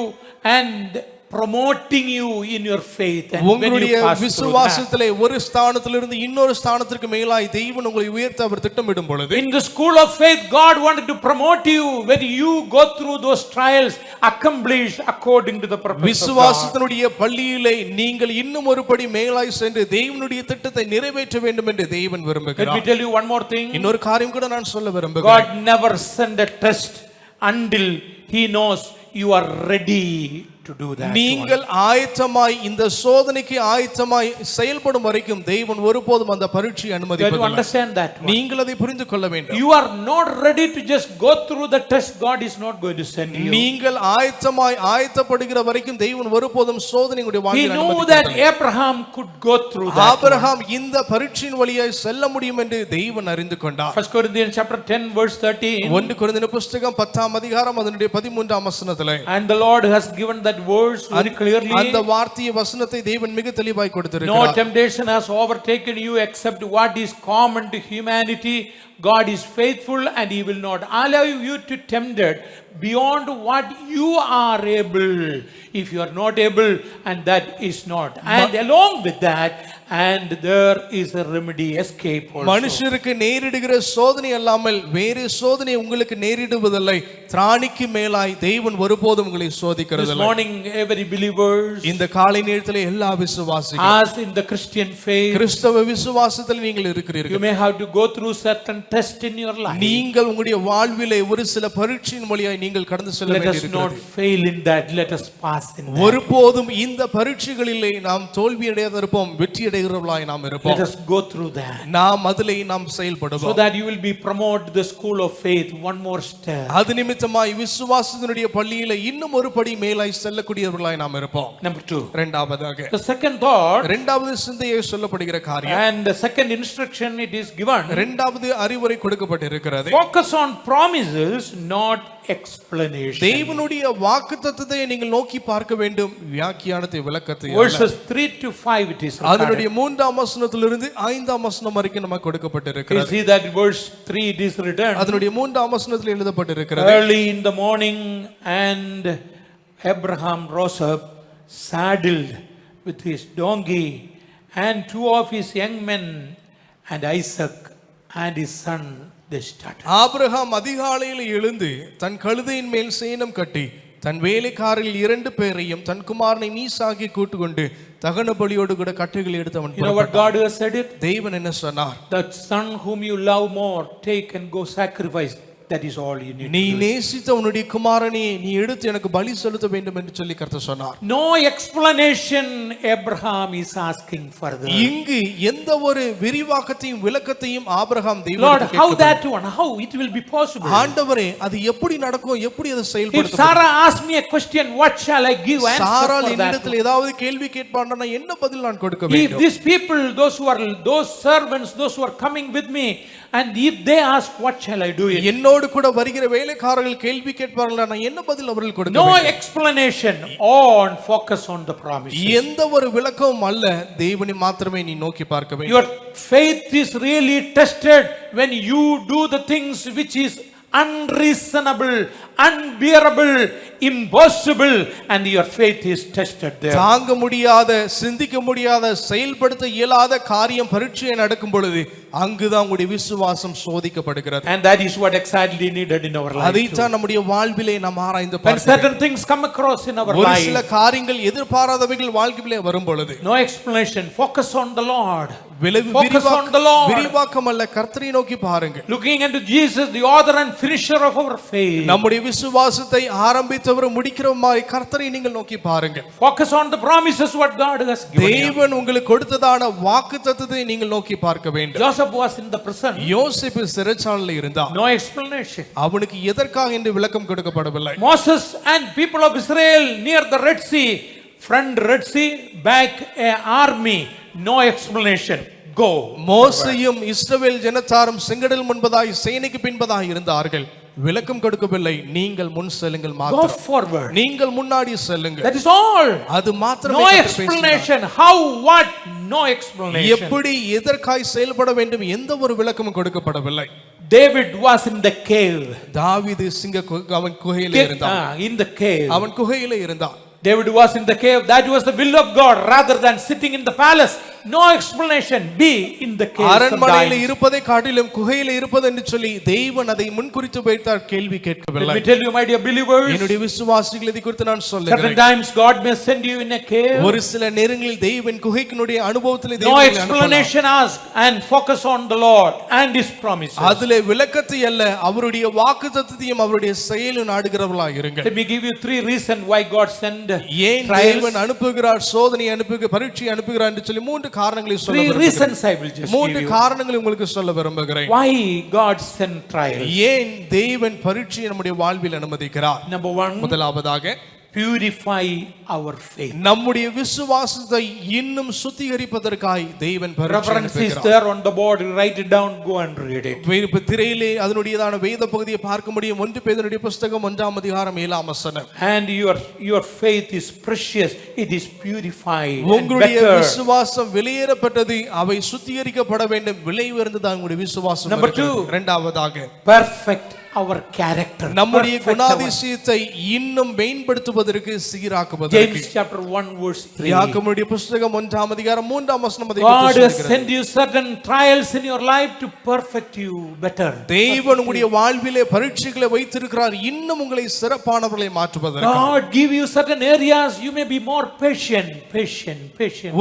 and promoting you in your faith, and when உங்களுடைய you pass through that, விசுவாசத்திலே ஒரு ஸ்தானத்திலிருந்து இன்னொரு ஸ்தானத்திற்கு மேலாய் தேவன் உங்களை உயர்த்த அவர் திட்டமிடும் பொழுது in the school of faith, God wanted to promote you when you go through those trials, accomplished according to the purpose of God. விசுவாசத்தினுடைய பள்ளியிலே நீங்கள் இன்னும் ஒரு படி மேலாய் சென்று தேவனுடைய திட்டத்தை நிறைவேற்ற வேண்டும் என்று தேவன் Let me விரும்புகிறார். tell you one more thing. இன்னொரு காரியம் கூட நான் சொல்ல விரும்புகிறேன். God never send a test until He knows you are ready to do that. நீங்கள் ஆயத்தமாய் இந்த சோதனைக்கு ஆயத்தமாய் செயல்படும் வரைக்கும் தேவன் ஒருபோதும் அந்த பரீட்சையை You have to அனுமதிப்பதில்லை. understand that one. நீங்கள் அதை புரிந்து கொள்ள வேண்டும். You are not ready to just go through the test. God is not going to send you. நீங்கள் ஆயத்தப்படுகிற வரைக்கும் தேவன் ஒருபோதும் சோதனையுடைய He வாழ்க்கையை knew that அனுமதிக்கவில்லை. Abraham could go through that. Abraham இந்த பரீட்சையின் வழியாய் செல்ல முடியும் என்று தேவன் அறிந்து கொண்டார். 1 Corinthians chapter 10 verse 13. 1 கொரிந்தியர் புத்தகம் 10ஆம் அதிகாரம் அதனுடைய 13ஆம் வசனத்திலே And the Lord has given that verse very clearly. அந்த வார்த்தையை வசனத்தை தேவன் மிக தெளிவாய் No கொடுத்திருக்கிறார். temptation has overtaken you except what is common to humanity. God is faithful and He will not allow you to tempted beyond what you are able. If you are not able, and that is not. And along with that, and there is a remedy, escape also. மனுஷருக்கு நேரிடுகிற சோதனை அல்லாமல் வேறு சோதனை உங்களுக்கு நேரிடுவதில்லை. திராணிக்கு மேலாய் தேவன் ஒருபோதும் உங்களை This சோதிக்கிறதில்லை. morning, every believers, இந்த காலை நேரத்திலே எல்லா விசுவாசிகளும் as in the Christian faith, கிறிஸ்தவ விசுவாசத்தில் நீங்கள் you இருக்கிறீர்கள். may have to go through certain tests in your life. நீங்கள் உங்களுடைய வாழ்விலே ஒரு சில பரீட்சையின் வழியாய் நீங்கள் கடந்து செல்ல Let us not வேண்டியிருக்கிறது. fail in that. Let us pass in that. ஒருபோதும் இந்த பரீட்சைகளிலே நாம் தோல்வி அடையாதிருப்போம், வெற்றி அடைகிறவர்களாய் நாம் Let இருப்போம். us go through that. நாம் அதிலே நாம் So செயல்படுவோம். that you will be promoted the school of faith one more step. அது நிமித்தமாய் விசுவாசத்தினுடைய பள்ளியில இன்னும் ஒரு படி மேலாய் செல்லக்கூடியவர்களாய் நாம் இருப்போம். Number 2. இரண்டாவதாக The second thought இரண்டாவது சிந்தையை சொல்லப்படுகிற காரியம், and the second instruction it is given. இரண்டாவது அறிவுரை கொடுக்கப்பட்டிருக்கிறது. Focus on promises, not explanation. தேவனுடைய வாக்குத்தத்தத்தை நீங்கள் நோக்கி பார்க்க வேண்டும், வியாக்கியானத்தை விளக்கத்தை அல்ல. Verses 3 to 5 it is recorded. அதனுடைய 3ஆம் வசனத்திலிருந்து 5ஆம் வசனம் வரைக்கும் நமக்கு You கொடுக்கப்பட்டிருக்கிறது. see that verse 3 it is written. அதனுடைய 3ஆம் வசனத்தில் எழுதப்பட்டிருக்கிறது. Early in the morning and Abraham rose up, saddled with his donkey and 2 of his young men and Isaac and his son. They started. Abraham அதிகாலையில் எழுந்து தன் கழுதையின் மேல் சேணம் கட்டி தன் வேலைக்காரில் 2 பேரையும் தன் குமாரனை மீசாகி கூட்டுக்கொண்டு தகன பலியோடு கூட கட்டைகள் எடுத்து அவன் You know what God has said it? தேவன் என்ன சொன்னார்? That son whom you love more, take and go sacrifice. That is all you need. நீ நேசித்த உன்னுடைய குமாரனை நீ எடுத்து எனக்கு பலி செலுத்த வேண்டும் என்று சொல்லி கர்த்தர் சொன்னார். No explanation Abraham is asking further. இங்கு எந்த ஒரு விரிவாக்கத்தையும் விளக்கத்தையும் ஆபிரகாம் Lord, தேவனிடத்தில் how கேட்கவில்லை. that one? How it will be possible? ஆண்டவரே அது எப்படி நடக்கும், எப்படி அது If செயல்படுத்தும்? Sarah asks me a question, what shall I give answer சாராள் for that? என்னிடத்தில் ஏதாவது கேள்வி கேட்பான்னா நான் என்ன பதில் நான் கொடுக்க If வேண்டும்? these people, those servants, those who are coming with me, and if they ask, what shall I do? என்னோடு கூட வருகிற வேலைக்காரர்கள் கேள்வி கேட்பார்கள், நான் என்ன பதில் அவர்கள் கொடுக்க No வேண்டும்? explanation, on focus on the promise. எந்த ஒரு விளக்கமும் அல்ல, தேவனை மாத்திரமே நீ நோக்கி பார்க்க வேண்டும். Your faith is really tested when you do the things which is unreasonable, unbearable, impossible, and your faith is tested there. தாங்க முடியாத, சிந்திக்க முடியாத, செயல்படுத்த இயலாத காரியம் பரீட்சை நடக்கும் பொழுது அங்குதான் உங்களுடைய விசுவாசம் சோதிக்கப்படுகிறது. And that is what exactly needed in our life. அதைத்தான் நம்முடைய வாழ்விலே நாம் ஆராய்ந்து When பார்க்க certain things come across in our ஒரு சில life, காரியங்கள் எதிர்பாராதவைகள் வாழ்க்கையிலே வரும் பொழுது no explanation, focus on the Lord. விரிவாக்கம் Focus on the Lord. விரிவாக்கம் அல்ல, கர்த்தரை நோக்கி பாருங்கள். Looking unto Jesus, the author and finisher of our faith. நம்முடைய விசுவாசத்தை ஆரம்பித்தவர் முடிக்கிறவராய் கர்த்தரை நீங்கள் நோக்கி பாருங்கள். Focus on the promises what God has given you. தேவன் உங்களுக்கு கொடுத்ததான வாக்குத்தத்தத்தை நீங்கள் நோக்கி பார்க்க வேண்டும். Joseph was in the prison. யோசேப்பு சிறைச்சாலையில் இருந்தார். No explanation. அவனுக்கு எதற்காக என்று விளக்கம் கொடுக்கப்படவில்லை. Moses and people of Israel near the Red Sea, front Red Sea, back a army. No explanation. Go. மோசேயும் இஸ்ரவேல் ஜனத்தாரும் செங்கடல் முன்பதாய் சேனைக்கு பின்பதாய் இருந்தார்கள். விளக்கம் கொடுக்கவில்லை. நீங்கள் முன் செல்லுங்கள் Go மாத்திரம். forward. நீங்கள் முன்னாடி செல்லுங்கள். That is all. அது மாத்திரமே No கர்த்தர் பேசினார். explanation. How, what? No explanation. எப்படி எதற்காய் செயல்பட வேண்டும் எந்த ஒரு விளக்கமும் கொடுக்கப்படவில்லை. David was in the cave. தாவீது அவன் குகையிலே இருந்தான். In the cave. அவன் குகையிலே இருந்தான். David was in the cave. That was the will of God rather than sitting in the palace. No explanation. Be in the cave. அரண்மனையில் sometimes. இருப்பதை காட்டிலும் குகையில இருப்பது என்று சொல்லி தேவன் அதை முன்குறித்து வைத்தார். கேள்வி Let கேட்கவில்லை. me tell you, my dear believers, என்னுடைய விசுவாசிகள் இதை குறித்து நான் certain சொல்லுகிறேன். times God may send you in a cave. ஒரு சில நேரங்களில் தேவன் குகைக்கினுடைய அனுபவத்தில் No தேவன் explanation ask and focus on the Lord and His promises. அதிலே விளக்கத்தை அல்ல, அவருடைய வாக்குத்தத்தத்தையும் அவருடைய செயலும் நாடுகிறவர்களாக இருங்கள். Let me give you 3 reasons why God sent ஏன் trials. தேவன் அனுப்புகிறார், சோதனை அனுப்புகிறார், பரீட்சை அனுப்புகிறார் என்று சொல்லி 3 காரணங்களை சொல்ல 3 விரும்புகிறேன். reasons I will just 3 give you. காரணங்களை உங்களுக்கு சொல்ல விரும்புகிறேன். Why God sent trials. ஏன் தேவன் பரீட்சையை நம்முடைய வாழ்வில் அனுமதிக்கிறார்? Number 1, முதலாவதாக purify our faith. நம்முடைய விசுவாசத்தை இன்னும் சுத்திகரிப்பதற்காய் தேவன் பரீட்சை Reference is அனுப்புகிறார். there on the board. Write it down. Go and read it. வேறு திரையிலே அதனுடையதான வேத பகுதியை பார்க்க முடியும். 1 பேதுருடைய புத்தகம் 1ஆம் அதிகாரம் 7ஆம் வசனம். And your faith is precious. It is purified and உங்களுடைய better. விசுவாசம் விலையேறப்பட்டது, அவை சுத்திகரிக்கப்பட வேண்டும். விலை உயர்ந்தது உங்களுடைய விசுவாசம். Number 2. இரண்டாவதாக Perfect our character. நம்முடைய Perfect our- குணாதிசயத்தை இன்னும் மேம்படுத்துவதற்கு சீராக்குவதற்கு James chapter 1 verse 3. யாக்கோபுடைய புஸ்தகம் 1ஆம் அதிகாரம் 3ஆம் வசனம் அதை God குறித்து has சொல்கிறது. sent you certain trials in your life to perfect you better. தேவன் உங்களுடைய வாழ்விலே பரீட்சைகளை வைத்திருக்கிறார் இன்னும் உங்களை சிறப்பானவர்களை மாற்றுவதற்கு. God give you certain areas you may be more patient.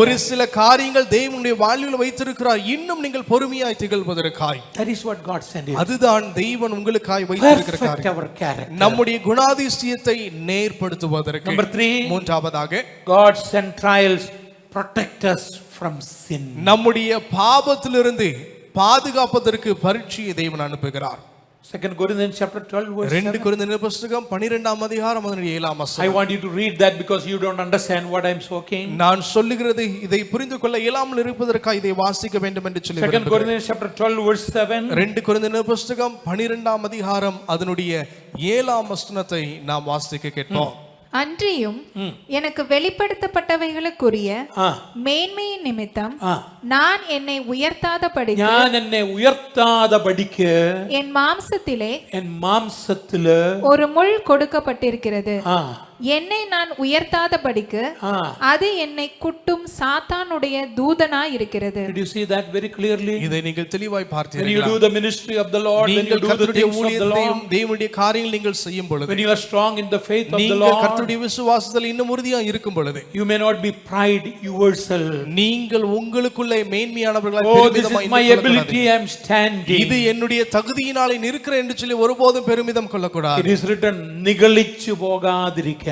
ஒரு சில காரியங்கள் தேவனுடைய வாழ்வில் வைத்திருக்கிறார் இன்னும் நீங்கள் பொறுமையாய் திகழ்வதற்காய். That is what God sent you. அதுதான் தேவன் உங்களுக்காய் வைத்திருக்கிற Perfect காரியம். our character. நம்முடைய குணாதிசயத்தை நேர்படுத்துவதற்கு. Number 3. மூன்றாவதாக God sent trials protect us from sin. நம்முடைய பாவத்திலிருந்து பாதுகாப்பதற்கு பரீட்சையை தேவன் அனுப்புகிறார். 2 Corinthians chapter 12 verse 7. 2 கொரிந்தியர் புஸ்தகம் 12ஆம் அதிகாரம் 7ஆம் I வசனம். want you to read that because you don't understand what I'm talking. நான் சொல்லுகிறது இதை புரிந்து கொள்ள இயலாமல் இருப்பதற்காக இதை வாசிக்க வேண்டும் என்று சொல்லி 2 Corinthians chapter 12 verse 7. 2 கொரிந்தியர் புஸ்தகம் 12ஆம் அதிகாரம் அதனுடைய 7ஆம் வசனத்தை நாம் வாசிக்க கேட்போம். அன்றியும் எனக்கு வெளிப்படுத்தப்பட்டவைகளுக்குரிய ஆ. மேன்மையின் நிமித்தம் ஆ. நான் என்னை உயர்த்தாதபடிக்கு ഞാൻ എന്നെ ഉയർത്താതപടിക്ക് என் மாம்சத்திலே എൻ മാംസത്തില് ஒரு முள் கொடுக்கப்பட்டிருக்கிறது. ആ என்னை நான் உயர்த்தாதபடிக்கு ആ அது என்னை குட்டும் சாத்தானுடைய தூதனாய் இருக்கிறது. Did you see that very clearly? இதை நீங்கள் தெளிவாய் When you பார்த்தீர்களா? do the ministry of the Lord, when you நீங்கள் do the கர்த்தருடைய things of the ஊழியத்தையும் Lord, தேவனுடைய காரியங்களை நீங்கள் செய்யும் பொழுது, when you are strong in the faith of the நீங்கள் Lord, கர்த்தருடைய விசுவாசத்தில் இன்னும் உறுதியாக இருக்கும் பொழுது, you may not be pride yourself. நீங்கள் உங்களுக்குள்ளே மேன்மையானவர்களாய் Oh, this is பெருமிதமாய் my எண்ணிக் கொள்ளக்கூடாது. ability, I am standing. இது என்னுடைய தகுதியினாலே நிற்கிறேன் என்று சொல்லி ஒருபோதும் பெருமிதம் It கொள்ளக்கூடாது. is written, നിഗളിച്ചു പോകാതിരിക്കാൻ.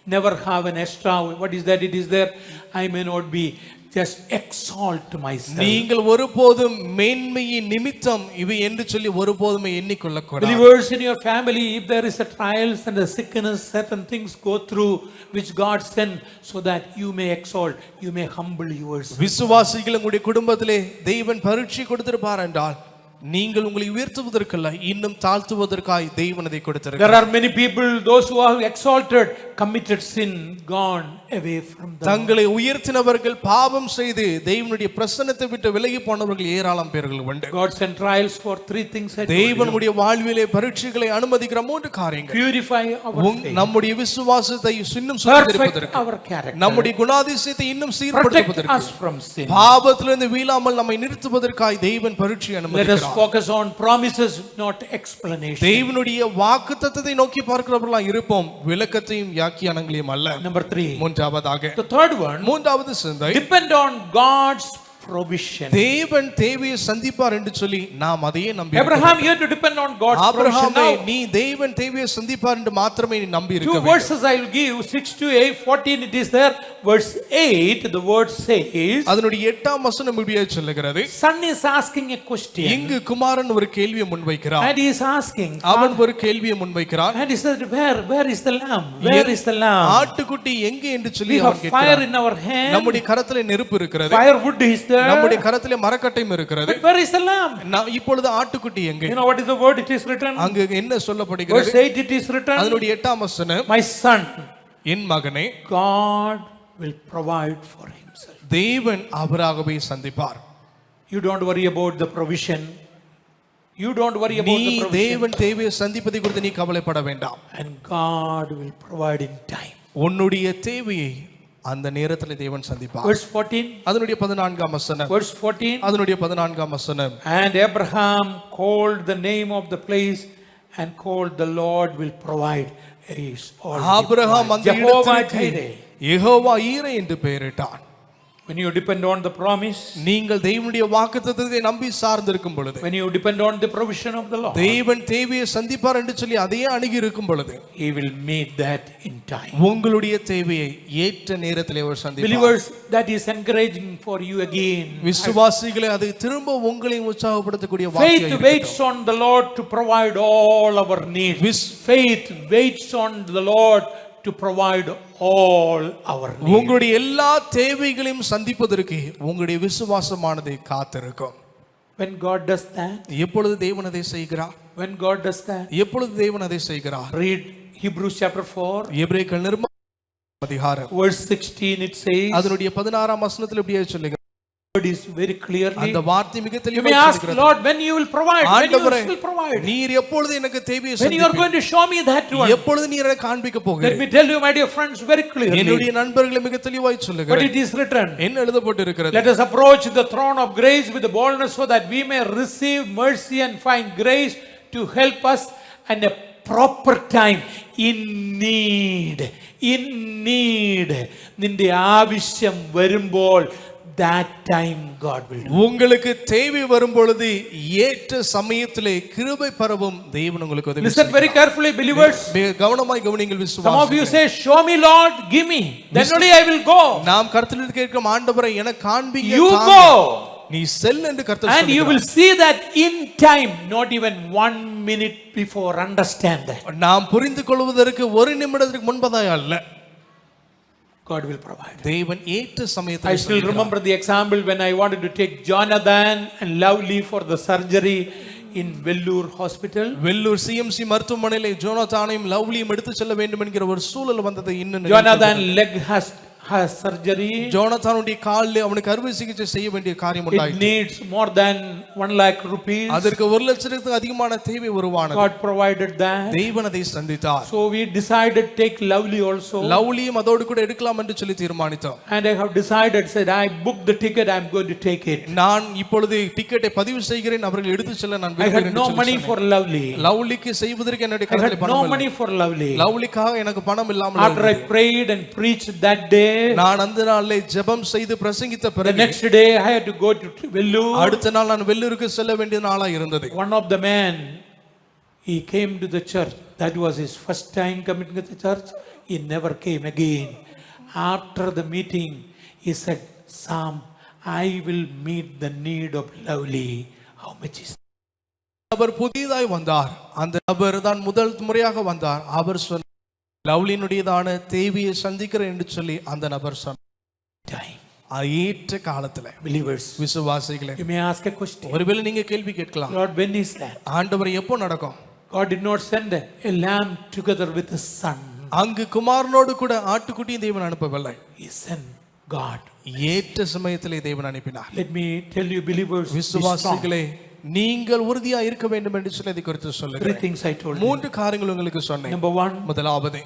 Never have an extra. What is that? It is there. I may not be just exalt myself. நீங்கள் ஒருபோதும் மேன்மையின் நிமித்தம் இவை என்று சொல்லி ஒருபோதுமே எண்ணிக்கொள்ளக்கூடாது. Believers in your family, if there is a trials and a sickness, certain things go through which God sent so that you may exalt, you may humble yourself. விசுவாசிகள் உங்களுடைய குடும்பத்திலே தேவன் பரீட்சை கொடுத்திருப்பார் என்றால் நீங்கள் உங்களை உயர்த்துவதற்கல்ல இன்னும் தாழ்த்துவதற்காய் தேவன் அதை கொடுத்திருக்கிறார். There are many people, those who are exalted, committed sin, gone away from them. தங்களை உயர்த்தினவர்கள் பாவம் செய்து தேவனுடைய பிரசன்னத்தை விட்டு விலகி போனவர்கள் ஏராளம் பேர்கள் உண்டு. God sent trials for 3 things. தேவனுடைய வாழ்விலே பரீட்சைகளை அனுமதிக்கிற 3 காரியங்கள். Purify our faith. நம்முடைய விசுவாசத்தை இன்னும் Perfect சுத்திகரிப்பதற்கு, our character. நம்முடைய குணாதிசயத்தை இன்னும் Protect சீர்படுத்துவதற்கு, us from sin. பாவத்திலிருந்து வீழாமல் நம்மை நிறுத்துவதற்காய் தேவன் பரீட்சை Let us அனுமதிக்கிறார். focus on promises, not explanation. தேவனுடைய வாக்குத்தத்தத்தை நோக்கி பார்க்கிறவர்களாய் இருப்போம், விளக்கத்தையும் வியாக்கியானங்களையும் அல்ல. Number 3. மூன்றாவதாக, The third one, மூன்றாவது சிந்தை depend on God's provision. தேவன் தேவையை சந்திப்பார் என்று சொல்லி நாம் அதையே நம்பி Abraham here to depend on God's provision. ஆபிரகாமே Now, நீ தேவன் தேவையை சந்திப்பார் என்று மாத்திரமே நீ நம்பி இருக்க 2 வேண்டும். verses I will give, 6 to 8, 14 it is there. Verse 8, the word says, அதனுடைய 8ஆம் வசனம் இப்படியே சொல்லுகிறது, son is asking a question. இங்கு குமாரன் ஒரு கேள்வியை முன்வைக்கிறார். And he is asking, அவன் ஒரு கேள்வியை முன்வைக்கிறான். and he said, where is the lamb? Where is the lamb? ஆட்டுக்குட்டி எங்கே என்று சொல்லி We have அவன் fire கேட்கிறான். in our hand. நம்முடைய கரத்திலே நெருப்பு இருக்கிறது, Firewood is there. நம்முடைய கரத்திலே மரக்கட்டையும் இருக்கிறது. But where is the lamb? இப்பொழுது ஆட்டுக்குட்டி எங்கே? You know what is the word? It is written. அங்கு என்ன சொல்லப்படுகிறது? Verse 8 it is written. அதனுடைய 8ஆம் வசனம், My son, என் மகனே, God will provide for himself. தேவன் அவராகவே சந்திப்பார். You don't worry about the provision. You don't worry about நீ the provision. தேவன் தேவையை சந்திப்பதை குறித்து நீ கவலைப்பட வேண்டாம். And God will provide in time. உன்னுடைய தேவையை அந்த நேரத்தில் தேவன் சந்திப்பார். Verse 14. அதனுடைய 14ஆம் வசனம், Verse 14. அதனுடைய 14ஆம் வசனம், And Abraham called the name of the place and called the Lord will provide. He is already Abraham provided. அந்த Jehovah இடத்திற்கு Jireh. யெகோவா ஈரே என்று பெயரிட்டான். When you depend on the promise, நீங்கள் தேவனுடைய வாக்குத்தத்தத்தை நம்பி சார்ந்திருக்கும் பொழுது, when you depend on the provision of the Lord, தேவன் தேவையை சந்திப்பார் என்று சொல்லி அதையே அணுகி இருக்கும் பொழுது, He will meet that in time. உங்களுடைய தேவையை ஏற்ற நேரத்தில் அவர் சந்திப்பார். Believers, that is encouraging for you again. விசுவாசிகளை அது திரும்ப உங்களை உற்சாகப்படுத்தக்கூடிய Faith வார்த்தையாக waits on the Lord to provide all our needs. Faith waits on the Lord to provide all our needs. உங்களுடைய எல்லா தேவைகளையும் சந்திப்பதற்கு உங்களுடைய விசுவாசமானது காத்திருக்கும். When God does that, எப்பொழுது தேவன் அதை செய்கிறார்? when God does that, எப்பொழுது தேவன் அதை செய்கிறார்? read Hebrews chapter 4, எபிரேயர்கள் நிருபம் அதிகாரம் verse 16 it says, அதனுடைய 16ஆம் வசனத்தில் இப்படியே சொல்லுங்க, word is very clearly. அந்த வார்த்தை மிக You may தெளிவாக ask, இருக்கிறது. Lord, when you will provide, when you ஆண்டவரே will provide, நீர் எப்பொழுது எனக்கு தேவையை when you are going to show me that one. எப்பொழுது நீர் எனக்கு காண்பிக்க Let போகிறீர்? me tell you, my dear friends, very clearly என்னுடைய நண்பர்களை மிக தெளிவாய் what சொல்லுகிறேன். it is written. என்ன எழுதப்பட்டு இருக்கிறது? Let us approach the throne of grace with boldness so that we may receive mercy and find grace to help us at a proper time in need. In need. നിന്റെ ആവശ്യം വരുമ്പോൾ that time God will do. உங்களுக்கு தேவை வரும் பொழுது ஏற்ற சமயத்திலே கிருபை பரவும் தேவன் உங்களுக்கு உதவி Listen very carefully, believers. மிக கவனமாய் கவனிங்கள் Some விசுவாசிகளே. of you say, show me Lord, give me. Then only I will go. நாம் கர்த்தரிடத்தில் கேட்கிறோம், ஆண்டவரே எனக்கு காண்பிங்க, You தாங்க. go. நீ செல் என்று கர்த்தர் And you சொல்கிறார். will see that in time, not even 1 minute before. Understand that. நாம் புரிந்து கொள்வதற்கு ஒரு நிமிடத்திற்கு முன்பதாய் அல்ல, God will provide. தேவன் ஏற்ற I சமயத்தில் still remember the example when I wanted to take Jonathan and Lovely for the surgery in Vellore Hospital. Vellore CMC மருத்துவமனையிலே ஜோனத்தானையும் லவ்லியும் எடுத்து செல்ல வேண்டும் என்கிற ஒரு சூழல் வந்தது. இன்னும் Jonathan leg has surgery. ஜோனத்தானுடைய காலில் அவனுக்கு அறுவை சிகிச்சை செய்ய வேண்டிய காரியம் It உண்டாயிற்று. needs more than 1 lakh rupees. அதற்கு 1 லட்சத்துக்கு அதிகமான தேவை உருவானது. God provided that. தேவன் அதை சந்தித்தார். So we decided take Lovely also. லவ்லியும் அதோடு கூட எடுக்கலாம் என்று சொல்லி தீர்மானித்தோம். And I have decided, said I booked the ticket, I am going to take it. நான் இப்பொழுது டிக்கெட்டை பதிவு செய்கிறேன், அவர்கள் எடுத்து செல்ல நான் I had விரும்புகிறேன் no என்று money சொல்லி for Lovely. லவ்லிக்கு செய்வதற்கு என்னுடைய I கையில் had no பணம் இல்லை. money for Lovely. லவ்லிக்காக எனக்கு பணம் இல்லாமல் After I prayed and preached that day, நான் அந்த நாளிலே ஜெபம் செய்து பிரசங்கித்த the பிறகு next day I had to go to Vellore. அடுத்த நாள் நான் வெள்ளூருக்கு செல்ல வேண்டிய நாளா இருந்தது. One of the men, he came to the church. That was his first time coming to the church. He never came again. After the meeting, he said, Sam, I will meet the need of Lovely. How much is? அவர் புதியதாய் வந்தார். அந்த நபர் தான் முதல் முறையாக வந்தார். அவர் சொன்ன லவ்லினுடையதான தேவையை சந்திக்கிறேன் என்று சொல்லி அந்த நபர் சொன்னார். Time. ஏற்ற காலத்துல Believers, விசுவாசிகளே, you may ask a question. ஒருவேளை நீங்க கேள்வி கேட்கலாம், Lord, when is that? ஆண்டவர் எப்போ நடக்கும்? God did not send a lamb together with his son. அங்கு குமாரனோடு கூட ஆட்டுக்குட்டியும் தேவன் அனுப்பவில்லை. He sent God. ஏற்ற சமயத்திலே தேவன் அனுப்பினார். Let me tell you, believers, be strong. விசுவாசிகளே, நீங்கள் உறுதியா இருக்க வேண்டும் என்று சொல்லி அதை குறித்து 3 சொல்லுகிறேன். things I told you. 3 காரியங்கள் உங்களுக்கு சொன்னேன். Number 1, முதலாவது,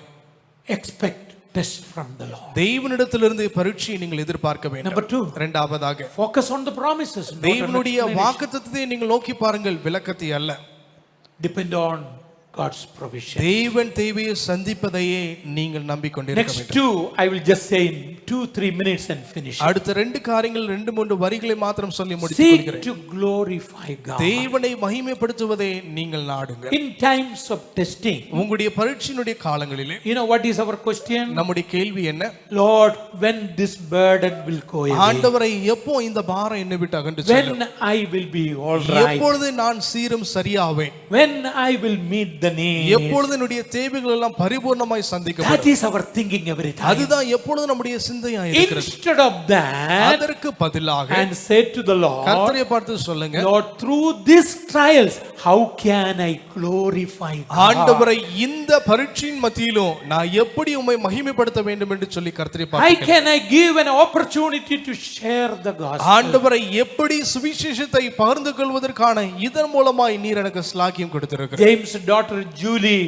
expect test from the Lord. தேவனிடத்திலிருந்து பரீட்சையை நீங்கள் எதிர்பார்க்க வேண்டும். Number 2, இரண்டாவதாக, focus on the promises. not on தேவனுடைய explanation. வாக்குத்தத்தத்தை நீங்கள் நோக்கி பாருங்கள், விளக்கத்தை அல்ல. Depend on God's provision. தேவன் தேவையை சந்திப்பதையே நீங்கள் நம்பிக்கொண்டிருக்க Next வேண்டும். 2, I will just say in 2-3 minutes and finish. அடுத்த 2 காரியங்கள் 2-3 வரிகளை மாத்திரம் சொல்லி முடித்துக் Seek கொள்கிறேன். to glorify God. தேவனை மகிமைப்படுத்துவதை நீங்கள் நாடுங்கள். In times of testing, உங்களுடைய பரீட்சையினுடைய காலங்களிலே you know what is our question? நம்முடைய கேள்வி என்ன? Lord, when this burden will go away? ஆண்டவரை, எப்போ இந்த பாரம் என்னை விட்டு அகன்று செல்லும்? When I will be all right? எப்பொழுது நான் சீரும் சரியாவேன்? When I will meet the need? எப்பொழுது என்னுடைய தேவைகள் எல்லாம் பரிபூர்ணமாய் That சந்திக்கப்படும்? is our thinking every time. அதுதான் எப்பொழுது நம்முடைய சிந்தையா இருக்கிறது. Instead of that, அதற்கு பதிலாக and say to the Lord, கர்த்தரை பார்த்து சொல்லுங்க, Lord, through these trials, how can I glorify God? ஆண்டவரை, இந்த பரீட்சையின் மத்தியிலும் நான் எப்படி உம்மை மகிமைப்படுத்த வேண்டும் என்று சொல்லி கர்த்தரை How பார்த்து can I give an opportunity to share the gospel? ஆண்டவரை, எப்படி சுவிசேஷத்தை பகிர்ந்து கொள்வதற்கான இதன் மூலமாய் நீர் எனக்கு ஸ்லாக்கியம் கொடுத்திருக்கிறார். James' daughter Julie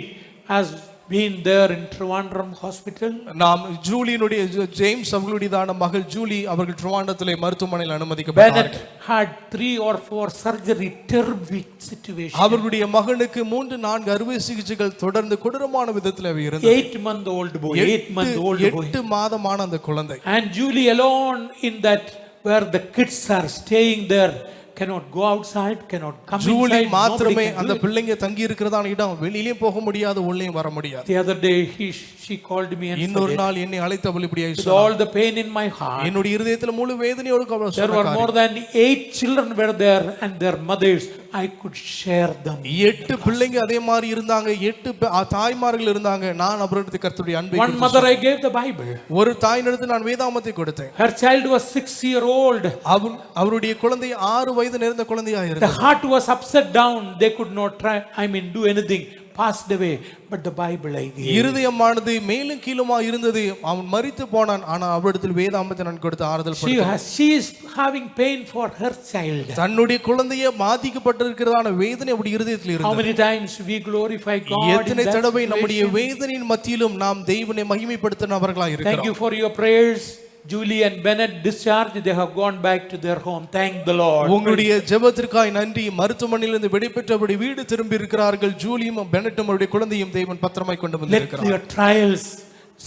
has been there in Trivandrum Hospital. நாம் ஜூலியினுடைய ஜேம்ஸ் அவர்களுடையதான மகள் ஜூலி அவர்கள் ட்ரிவாண்டத்திலே மருத்துவமனையில் அனுமதிக்கப்பட்டார்கள். Bennett had 3 or 4 surgery, terrible situation. அவர்களுடைய மகனுக்கு 3-4 அறுவை சிகிச்சைகள் தொடர்ந்து கொடூரமான விதத்தில் இருந்தது. 8-month-old boy, 8-month-old boy. 8 மாதமான அந்த குழந்தை. And Julie alone in that where the kids are staying there, cannot go outside, cannot come Julie inside. மாத்திரமே Nobody அந்த can do it. பிள்ளைங்க தங்கி இருக்கிறதான இடம், வெளியிலே போக முடியாது, உள்ளேயும் வர முடியாது. The other day she called me and இன்னொரு said, நாள் என்னை அழைத்தவள் இப்படியாய் with சொன்னாள், all the pain in my heart, என்னுடைய இதயத்துல முழு வேதனையோடு அவள் there were சொன்ன more than 8 children were there and their mothers, I could share them. 8 பிள்ளைங்க அதே மாதிரி இருந்தாங்க, 8 தாய்மார்கள் இருந்தாங்க. நான் அவர்களுக்கு கர்த்தருடைய அன்பை One mother I gave the Bible. ஒரு தாயினிடத்தில் நான் வேதாமத்தை கொடுத்தேன். Her child was 6-year-old. அவருடைய குழந்தை 6 வயது நிறைந்த குழந்தையா The இருந்தது. heart was upset down. They could not try, do anything. passed away, but the Bible I gave. இருதயமானது மேலும் கீழுமா இருந்தது, அவன் மரித்து போனான், ஆனால் அவரிடத்தில் வேதாமத்தை நான் கொடுத்து ஆறுதல் She is having pain for her child. தன்னுடைய குழந்தையை பாதிக்கப்பட்டிருக்கிறதான வேதனை அப்படி இருதயத்தில் How இருந்தது. many times we glorify God in எத்தனை that தடவை நம்முடைய situation? வேதனையின் மத்தியிலும் நாம் தேவனை மகிமைப்படுத்தினவர்களாய் Thank இருக்கிறோம். you for your prayers. Julie and Bennett discharged, they have gone back to their home. Thank the Lord. உங்களுடைய ஜெபத்திற்காய் நன்றி. மருத்துவமனையிலிருந்து விடைபெற்றபடி வீடு திரும்பி இருக்கிறார்கள். ஜூலியும் பெனட்டும் அவருடைய குழந்தையும் தேவன் பத்திரமாய் கொண்டு Let வந்திருக்கிறார். your trials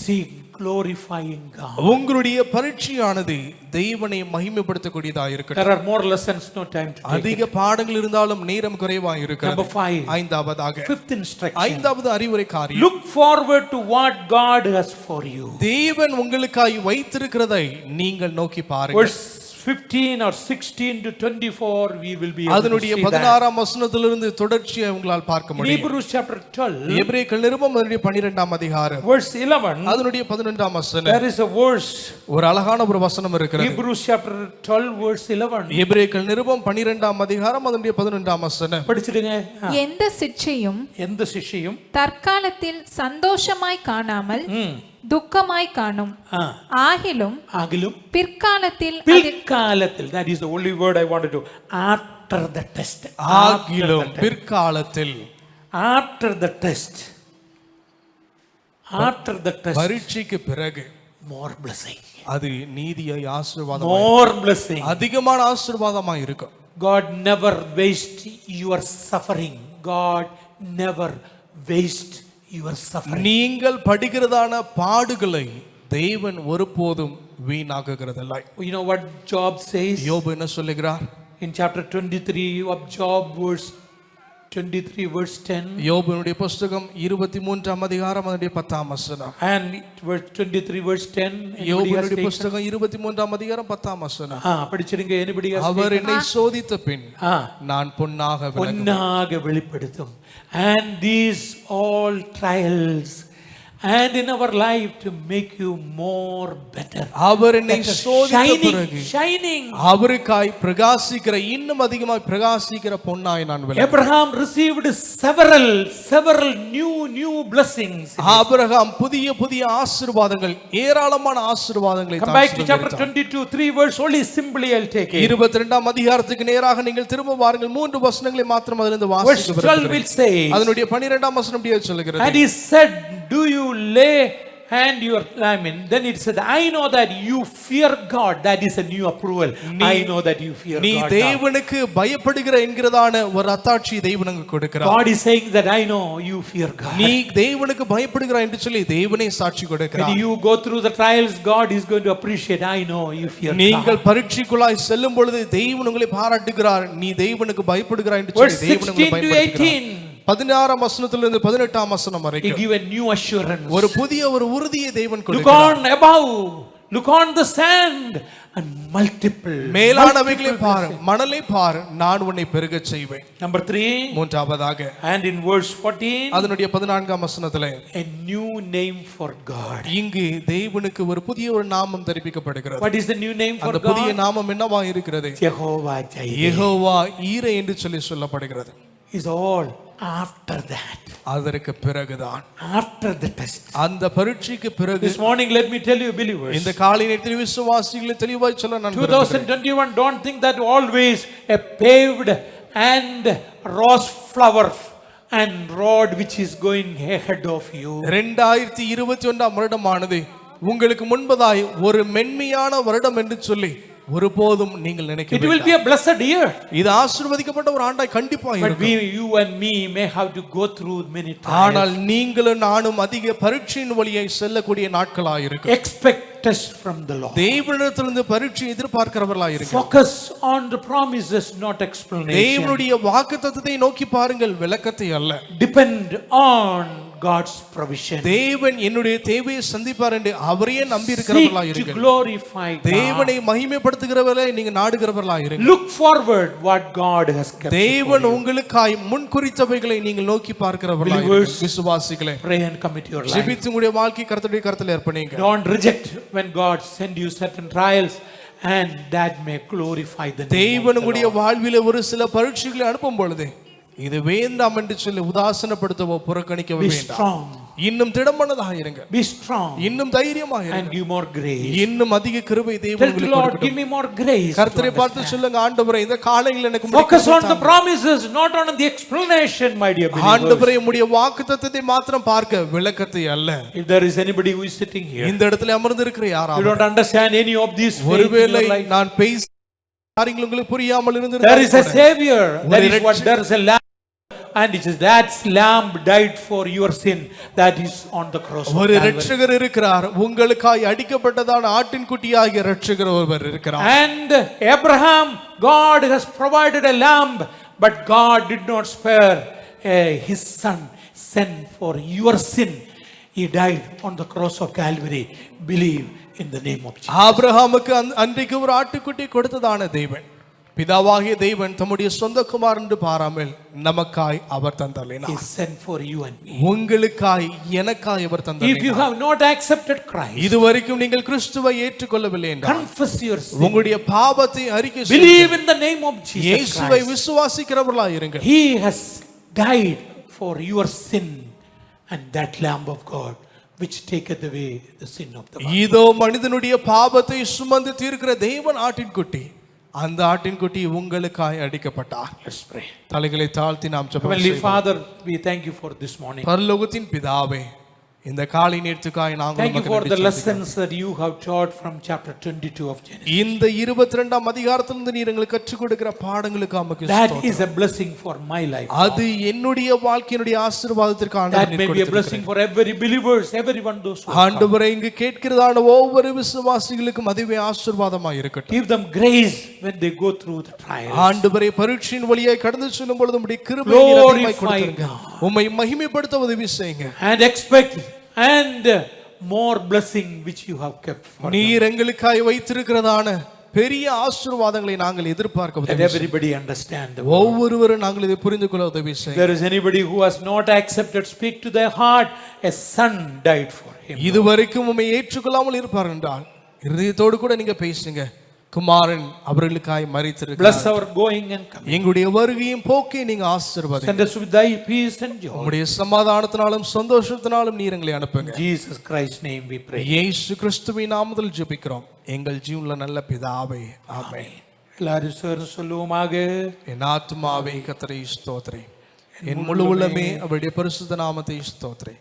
see glorifying God. உங்களுடைய பரீட்சையானது தேவனை மகிமைப்படுத்தக்கூடியதாக இருக்கட்டும். There are more lessons, no time to take. அதிக பாடங்கள் இருந்தாலும் நேரம் குறைவாக இருக்கிறது. Number 5. ஐந்தாவதாக, Fifth instruction. ஐந்தாவது அறிவுரை காரியம், Look forward to what God has for you. தேவன் உங்களுக்காய் வைத்திருக்கிறதை நீங்கள் நோக்கி பாருங்கள். Verse 15 or 16 to 24 we will be able to அதனுடைய see that. 16ஆம் வசனத்திலிருந்து தொடர்ச்சியை உங்களால் பார்க்க In முடியும். Hebrews chapter 12, எபிரேயர்கள் நிருபம் அதனுடைய 12ஆம் அதிகாரம் verse 11, அதனுடைய 11ஆம் வசனம், there is a verse. ஒரு அழகான ஒரு வசனம் இருக்கிறது. Hebrews chapter 12 verse 11. எபிரேயர்கள் நிருபம் 12ஆம் அதிகாரம் அதனுடைய 11ஆம் வசனம். படிச்சிடுங்க. எந்த சிட்சையும் எந்த சிஷ்யம் தற்காலத்தில் சந்தோஷமாய் காணாமல் துக்கமாய் காணும். ஆகிலும் பிற்காலத்தில் that is the only word I wanted to, after the test. ஆகிலும் பிற்காலத்தில், after the test, after the test, பரீட்சைக்கு பிறகு more blessing, அது நீதியை ஆசீர்வாதம், more blessing, அதிகமான ஆசீர்வாதமாய் இருக்கும். God never waste your suffering. God never waste your suffering. நீங்கள் படுகிறதான பாடுகளை தேவன் ஒருபோதும் வீணாக்குகிறதில்லை. You know what Job says? யோபு என்ன சொல்லுகிறார்? In chapter 23 of Job, verse 23 verse 10. யோபுவினுடைய புத்தகம் 23ஆம் அதிகாரம் அதனுடைய 10ஆம் வசனம். And verse 23 verse 10. யோபுவினுடைய புத்தகம் 23ஆம் அதிகாரம் 10ஆம் வசனம். படிச்சிடுங்க. anybody has அவர் என்னை சோதித்த பின் நான் பொன்னாக வெளிப்படுத்தும். And these all trials and in our life to make you more better. அவர் என்னை சோதித்த பிறகு shining, அவருக்காய் பிரகாசிக்கிற, இன்னும் அதிகமாய் பிரகாசிக்கிற பொன்னாய் நான் விளங்குவேன். Abraham received several new blessings. Abraham புதிய ஆசீர்வாதங்கள், ஏராளமான ஆசீர்வாதங்களை Come back to chapter 22 3 verse only, simply I'll take it. 22ஆம் அதிகாரத்துக்கு நேராக நீங்கள் திரும்ப வாருங்கள். 3 வசனங்களை மாத்திரம் அதிலிருந்து Verse 12 will say, அதனுடைய 12ஆம் வசனம் இப்படியே சொல்கிறது. and he said, do you lay hand your, then it said, I know that you fear God. That is a new approval. I know that you fear God. நீ தேவனுக்கு பயப்படுகிற என்கிறதான ஒரு அத்தாட்சி தேவனுக்கு கொடுக்கிறார். God is saying that I know you fear God. நீ தேவனுக்கு பயப்படுகிறாய் என்று சொல்லி தேவனே சாட்சி கொடுக்கிறார். When you go through the trials, God is going to appreciate, I know you fear God. நீங்கள் பரீட்சைக்குள்ளாய் செல்லும் பொழுது தேவன் உங்களை பாராட்டுகிறார். நீ தேவனுக்கு பயப்படுகிறாய் என்று சொல்லி தேவன் உங்களை பயப்படுகிறார். 16ஆம் வசனத்திலிருந்து 18ஆம் வசனம் வரைக்கும் He give a new assurance. ஒரு புதிய ஒரு உறுதியை தேவன் Look கொடுக்கிறார். on above, look on the sand and multiple. மேலானவைகளை பார், மணலை பார், நான் உன்னை பெருகச் செய்வேன். Number 3. மூன்றாவதாக, and in verse 14, அதனுடைய 14ஆம் வசனத்திலே a new name for God. இங்கு தேவனுக்கு ஒரு புதிய ஒரு நாமம் தெரிவிக்கப்படுகிறது. What is the new name for அந்த God? புதிய நாமம் என்னவா இருக்கிறது? Jehovah Jireh. யெகோவா ஈரே என்று சொல்லப்படுகிறது. Is all after that. அதற்கு பிறகுதான், after the test. அந்த பரீட்சைக்கு பிறகு. This morning let me tell you believers, இந்த காலை நேரத்தில் விசுவாசிகளை தெளிவாய் சொல்ல நான் 2021 don't think that always a paved and rose flower and road which is going ahead of you. 2021ஆம் வருடமானது உங்களுக்கு முன்பதாய் ஒரு மென்மையான வருடம் என்று சொல்லி ஒருபோதும் நீங்கள் நினைக்க It will be a blessed year. இது ஆசீர்வதிக்கப்பட்ட ஒரு ஆண்டாய் கண்டிப்பாக இருக்கும். But you and me may have to go through many trials. ஆனால் நீங்களும் நானும் அதிக பரீட்சையின் வழியை செல்லக்கூடிய நாட்களாக இருக்கும். Expect test from the Lord. தேவனிடத்திலிருந்து பரீட்சை எதிர்பார்க்கிறவர்களாக இருங்க. Focus on the promises, not explanation. தேவனுடைய வாக்குத்தத்தத்தை நோக்கி பாருங்கள், விளக்கத்தை அல்ல. Depend on God's provision. தேவன் என்னுடைய தேவையை சந்திப்பார் என்று அவரையே நம்பி இருக்கிறவர்களாக Seek to இருங்க. glorify God. தேவனை மகிமைப்படுத்துகிறவர்களை நீங்க நாடுகிறவர்களாக இருங்க. Look forward what God has kept. தேவன் உங்களுக்காய் முன்குறித்தவைகளை நீங்கள் நோக்கி பார்க்கிறவர்களாக இருங்க. விசுவாசிகளே, pray and commit your life. ஜெபித்து உங்களுடைய வாழ்க்கை கர்த்தருடைய கரத்தில் அர்ப்பணிங்க. Don't reject when God send you certain trials and that may glorify the name. தேவன் உங்களுடைய வாழ்விலே ஒரு சில பரீட்சைகளை அனுப்பும் பொழுது இது வேண்டாம் என்று சொல்லி உதாசனப்படுத்தவோ புறக்கணிக்கவோ Be வேண்டாம். strong. இன்னும் திடமனதாக இருங்க, Be strong. இன்னும் தைரியமாக And இருங்க, give more grace. இன்னும் அதிக கிருபை Tell தேவன் the உங்களுக்கு Lord, கொடுக்கட்டும். give me more grace. to கர்த்தரை பார்த்து understand. சொல்லுங்க, ஆண்டவரே இந்த காலையில் எனக்கு Focus on the promises, not on the explanation, my dear believers. ஆண்டவரே உம்முடைய வாக்குத்தத்தத்தை மாத்திரம் பார்க்க, விளக்கத்தை அல்ல. If there is anybody who is sitting here, இந்த இடத்துல அமர்ந்து இருக்கிற you யாராவது don't understand any of these faith in ஒருவேளை your life, நான் பேச காரியங்கள் உங்களுக்கு புரியாமல் there இருந்திருந்தால் is a கூட, savior. That is what இரட்சகர். there is a lamb, and it is that lamb died for your sin, that is on the cross of ஒரு Calvary. இரட்சகர் இருக்கிறார், உங்களுக்காய் அடிக்கப்பட்டதான ஆட்டின் குட்டியாகிய இரட்சகர் ஒருவர் இருக்கிறார். And Abraham, God has provided a lamb, but God did not spare his son, sent for your sin. He died on the cross of Calvary. Believe in the name of Jesus. ஆபிரகாமுக்கு அன்றைக்கு ஒரு ஆட்டுக்குட்டி கொடுத்ததான தேவன், பிதாவாகிய தேவன் தம்முடைய சொந்த குமாரன் என்று பாராமல் நமக்காய் அவர் He தந்தளினார். sent for you and me. உங்களுக்காய் எனக்காய் அவர் If you தந்தளினார். have not accepted Christ, இதுவரைக்கும் நீங்கள் கிறிஸ்துவை ஏற்றுக்கொள்ளவில்லை என்றால் confess your sin. உங்களுடைய பாவத்தை அறிக்கை Believe in the name of Jesus இயேசுவை Christ. விசுவாசிக்கிறவர்களாய் இருங்க. He has died for your sin, and that Lamb of God which taketh away the sin of the world. இதோ மனிதனுடைய பாவத்தை சுமந்து தீர்க்கிற தேவன் ஆட்டின்குட்டி, அந்த ஆட்டின்குட்டி உங்களுக்காய் அடிக்கப்பட்டார். Let's pray. தலைகளை தாழ்த்தி நாம் ஜெபம் Heavenly செய்வோம். Father, we thank you for this morning. பரலோகத்தின் பிதாவே, இந்த காலை நேரத்துக்காய் நாங்கள் Thank you உமக்கு for நன்றி the சொல்லுகிறோம். lessons that you have taught from chapter 22 of Genesis. இந்த 22ஆம் அதிகாரத்திலிருந்து நீர் எங்களுக்கு கற்றுக் கொடுக்கிற பாடங்களுக்கு உமக்கு That ஸ்தோத்திரம். is a blessing for my life. அது என்னுடைய வாழ்க்கையினுடைய ஆசீர்வாதத்திற்கு That ஆண்டவர் may நீர் be a கொடுத்திருக்கிறீர். blessing for every believers, everyone those who come. ஆண்டவரே, இங்கு கேட்கிறதான ஒவ்வொரு விசுவாசிகளுக்கும் அதுவே ஆசீர்வாதமாய் இருக்கட்டும். Give them grace when they go through the trials. ஆண்டவரே, பரீட்சையின் வழியாய் கடந்து செல்லும் பொழுது உம்முடைய கிருபையை நீர் அதிகமாய் Glorify கொடுத்திருங்க. God. உம்மை மகிமைப்படுத்த உதவி செய்யுங்க. And expect and more blessing which you have kept for them. நீர் எங்களுக்காய் வைத்திருக்கிறதான பெரிய ஆசீர்வாதங்களை நாங்கள் எதிர்பார்க்க Let உதவி செய்யுங்க. everybody understand the word. ஒவ்வொருவரும் நாங்கள் இதை புரிந்து கொள்ள உதவி If செய்யுங்க. there is anybody who has not accepted, speak to their heart. A son died for him. இதுவரைக்கும் உம்மை ஏற்றுக்கொள்ளாமல் இருப்பார் என்றால் இருதயத்தோடு கூட நீங்க பேசுங்க. குமாரன் அவர்களுக்காய் மரித்திருக்கிறார். Bless our going and coming. எங்களுடைய வருகையும் போக்கை நீங்க ஆசீர்வதிங்க. Send us with thy peace and joy. உம்முடைய சமாதானத்தினாலும் சந்தோஷத்தினாலும் நீர் எங்களை அனுப்புங்க. In Jesus Christ's name we pray. இயேசு கிறிஸ்துவின் நாமத்தில் ஜெபிக்கிறோம் எங்கள் ஜீவன்ல நல்ல பிதாவே, ஆமென். எல்லாரும் சேர்ந்து சொல்லுவோமாக. என் ஆத்துமாவே கர்த்தரை ஸ்தோத்திரே, என் முழு உள்ளமே அவருடைய பரிசுத்த நாமத்தை ஸ்தோத்திரே.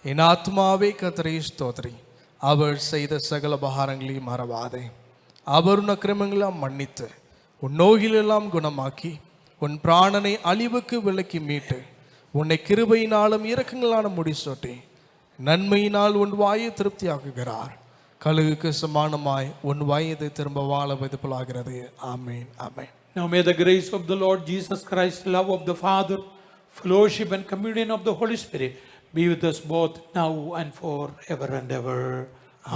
என் ஆத்துமாவே கர்த்தரை ஸ்தோத்திரே, அவர் செய்த சகல உபகாரங்களையும் மறவாதே. அவர் உன் அக்கிரமங்களெல்லாம் மன்னித்து உன் நோய்களெல்லாம் குணமாக்கி உன் பிராணனை அழிவுக்கு விலக்கி மீட்டு உன்னை கிருபையினாலும் இரக்கங்களான முடிசூட்டி நன்மையினால் உன் வாயை திருப்தியாக்குகிறார். கழுகுக்கு சமானமாய் உன் வயதை திரும்ப வாழ வைப்பலாகிறது. ஆமென், ஆமென். Now may the grace of the Lord Jesus Christ, love of the Father, fellowship and communion of the Holy Spirit be with us both now and forever and ever.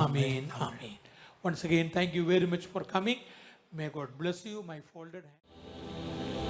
Amen. Amen. Once again, thank you very much for coming. May God bless you. My folded hand.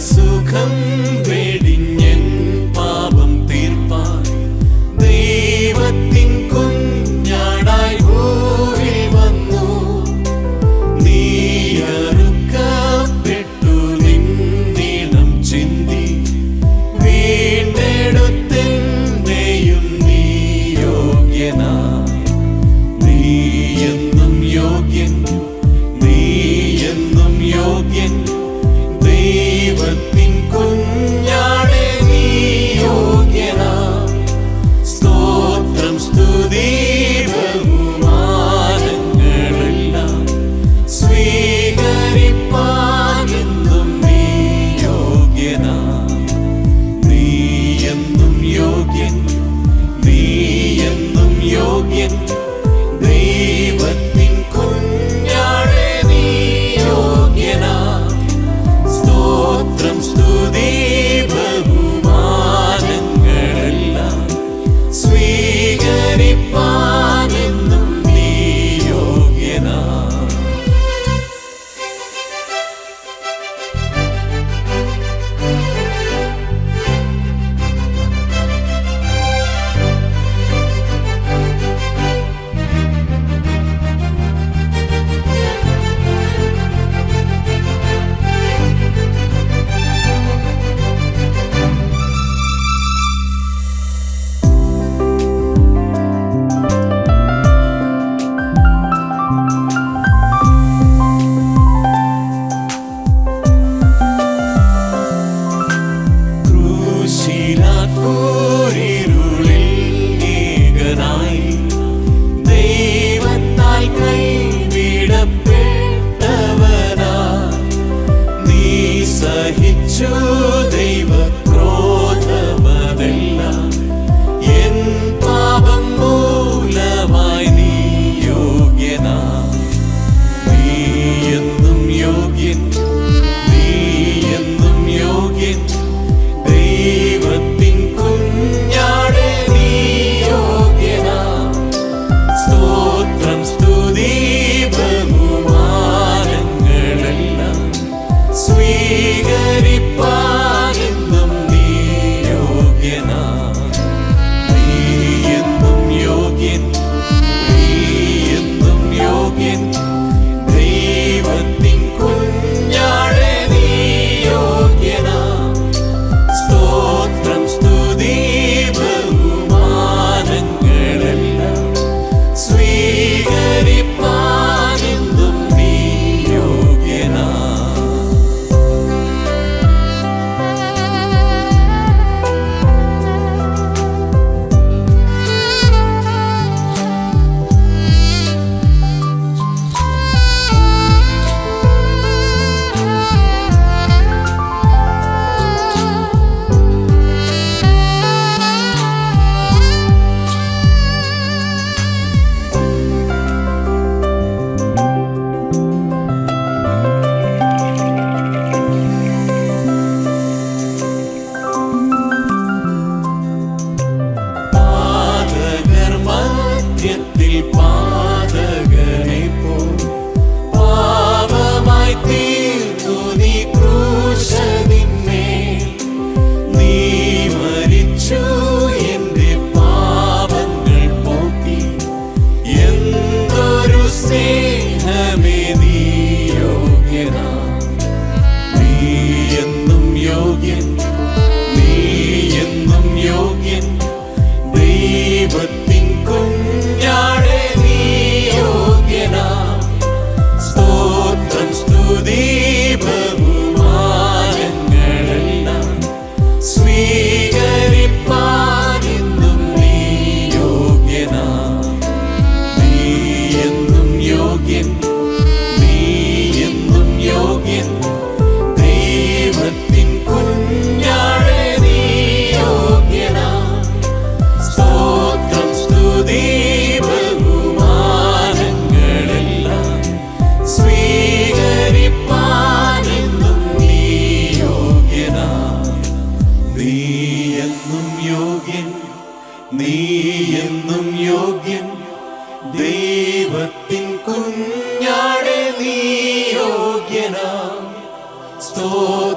സുഖം വെടിഞ്ഞൻ പാപം തീർപ്പാൻ ദൈവത്തിൻ കുഞ്ഞാടായി ഭൂവിൽ വന്നു. നീയറുക്കപ്പെട്ടു നിന്നിടം ചിന്തി വീണ്ടെടുത്തെന്നെയും നീ യോഗ്യനായി. നീയെന്നും യോഗ്യൻ, നീയെന്നും യോഗ്യൻ, ദൈവത്തിൻ കുഞ്ഞാടേ നീ യോഗ്യനായി. സ്തോത്രം സ്തുതി ബഹുമാനങ്ങളെല്ലാം സ്വീകരിപ്പാൻ എന്നും നീ യോഗ്യനായി. നീയെന്നും യോഗ്യൻ, നീയെന്നും യോഗ്യൻ, ദൈവത്തിൻ കുഞ്ഞാടേ നീ യോഗ്യനായി. സ്തോത്രം സ്തുതി ബഹുമാനങ്ങളെല്ലാം സ്വീകരിപ്പാൻ എന്നും നീ യോഗ്യനായി. ക്രൂശിലാക്കൂരിരുളിൽ ഏകനായി ദൈവത്താൽ കൈവിടപ്പെട്ടവനായി നീ സഹിച്ചു ദൈവക്രോധമതെല്ലാം എൻ പാപം മൂലമായി നീ യോഗ്യനായി. നീയെന്നും യോഗ്യൻ, നീയെന്നും യോഗ്യൻ, ദൈവത്തിൻ കുഞ്ഞാടേ നീ യോഗ്യനായി. സ്തോത്രം സ്തുതി ബഹുമാനങ്ങളെല്ലാം സ്വീകരിപ്പാൻ എന്നും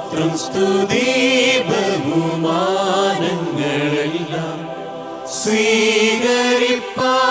സ്തോത്രം സ്തുതി ബഹുമാനങ്ങളെല്ലാം സ്വീകരിപ്പാൻ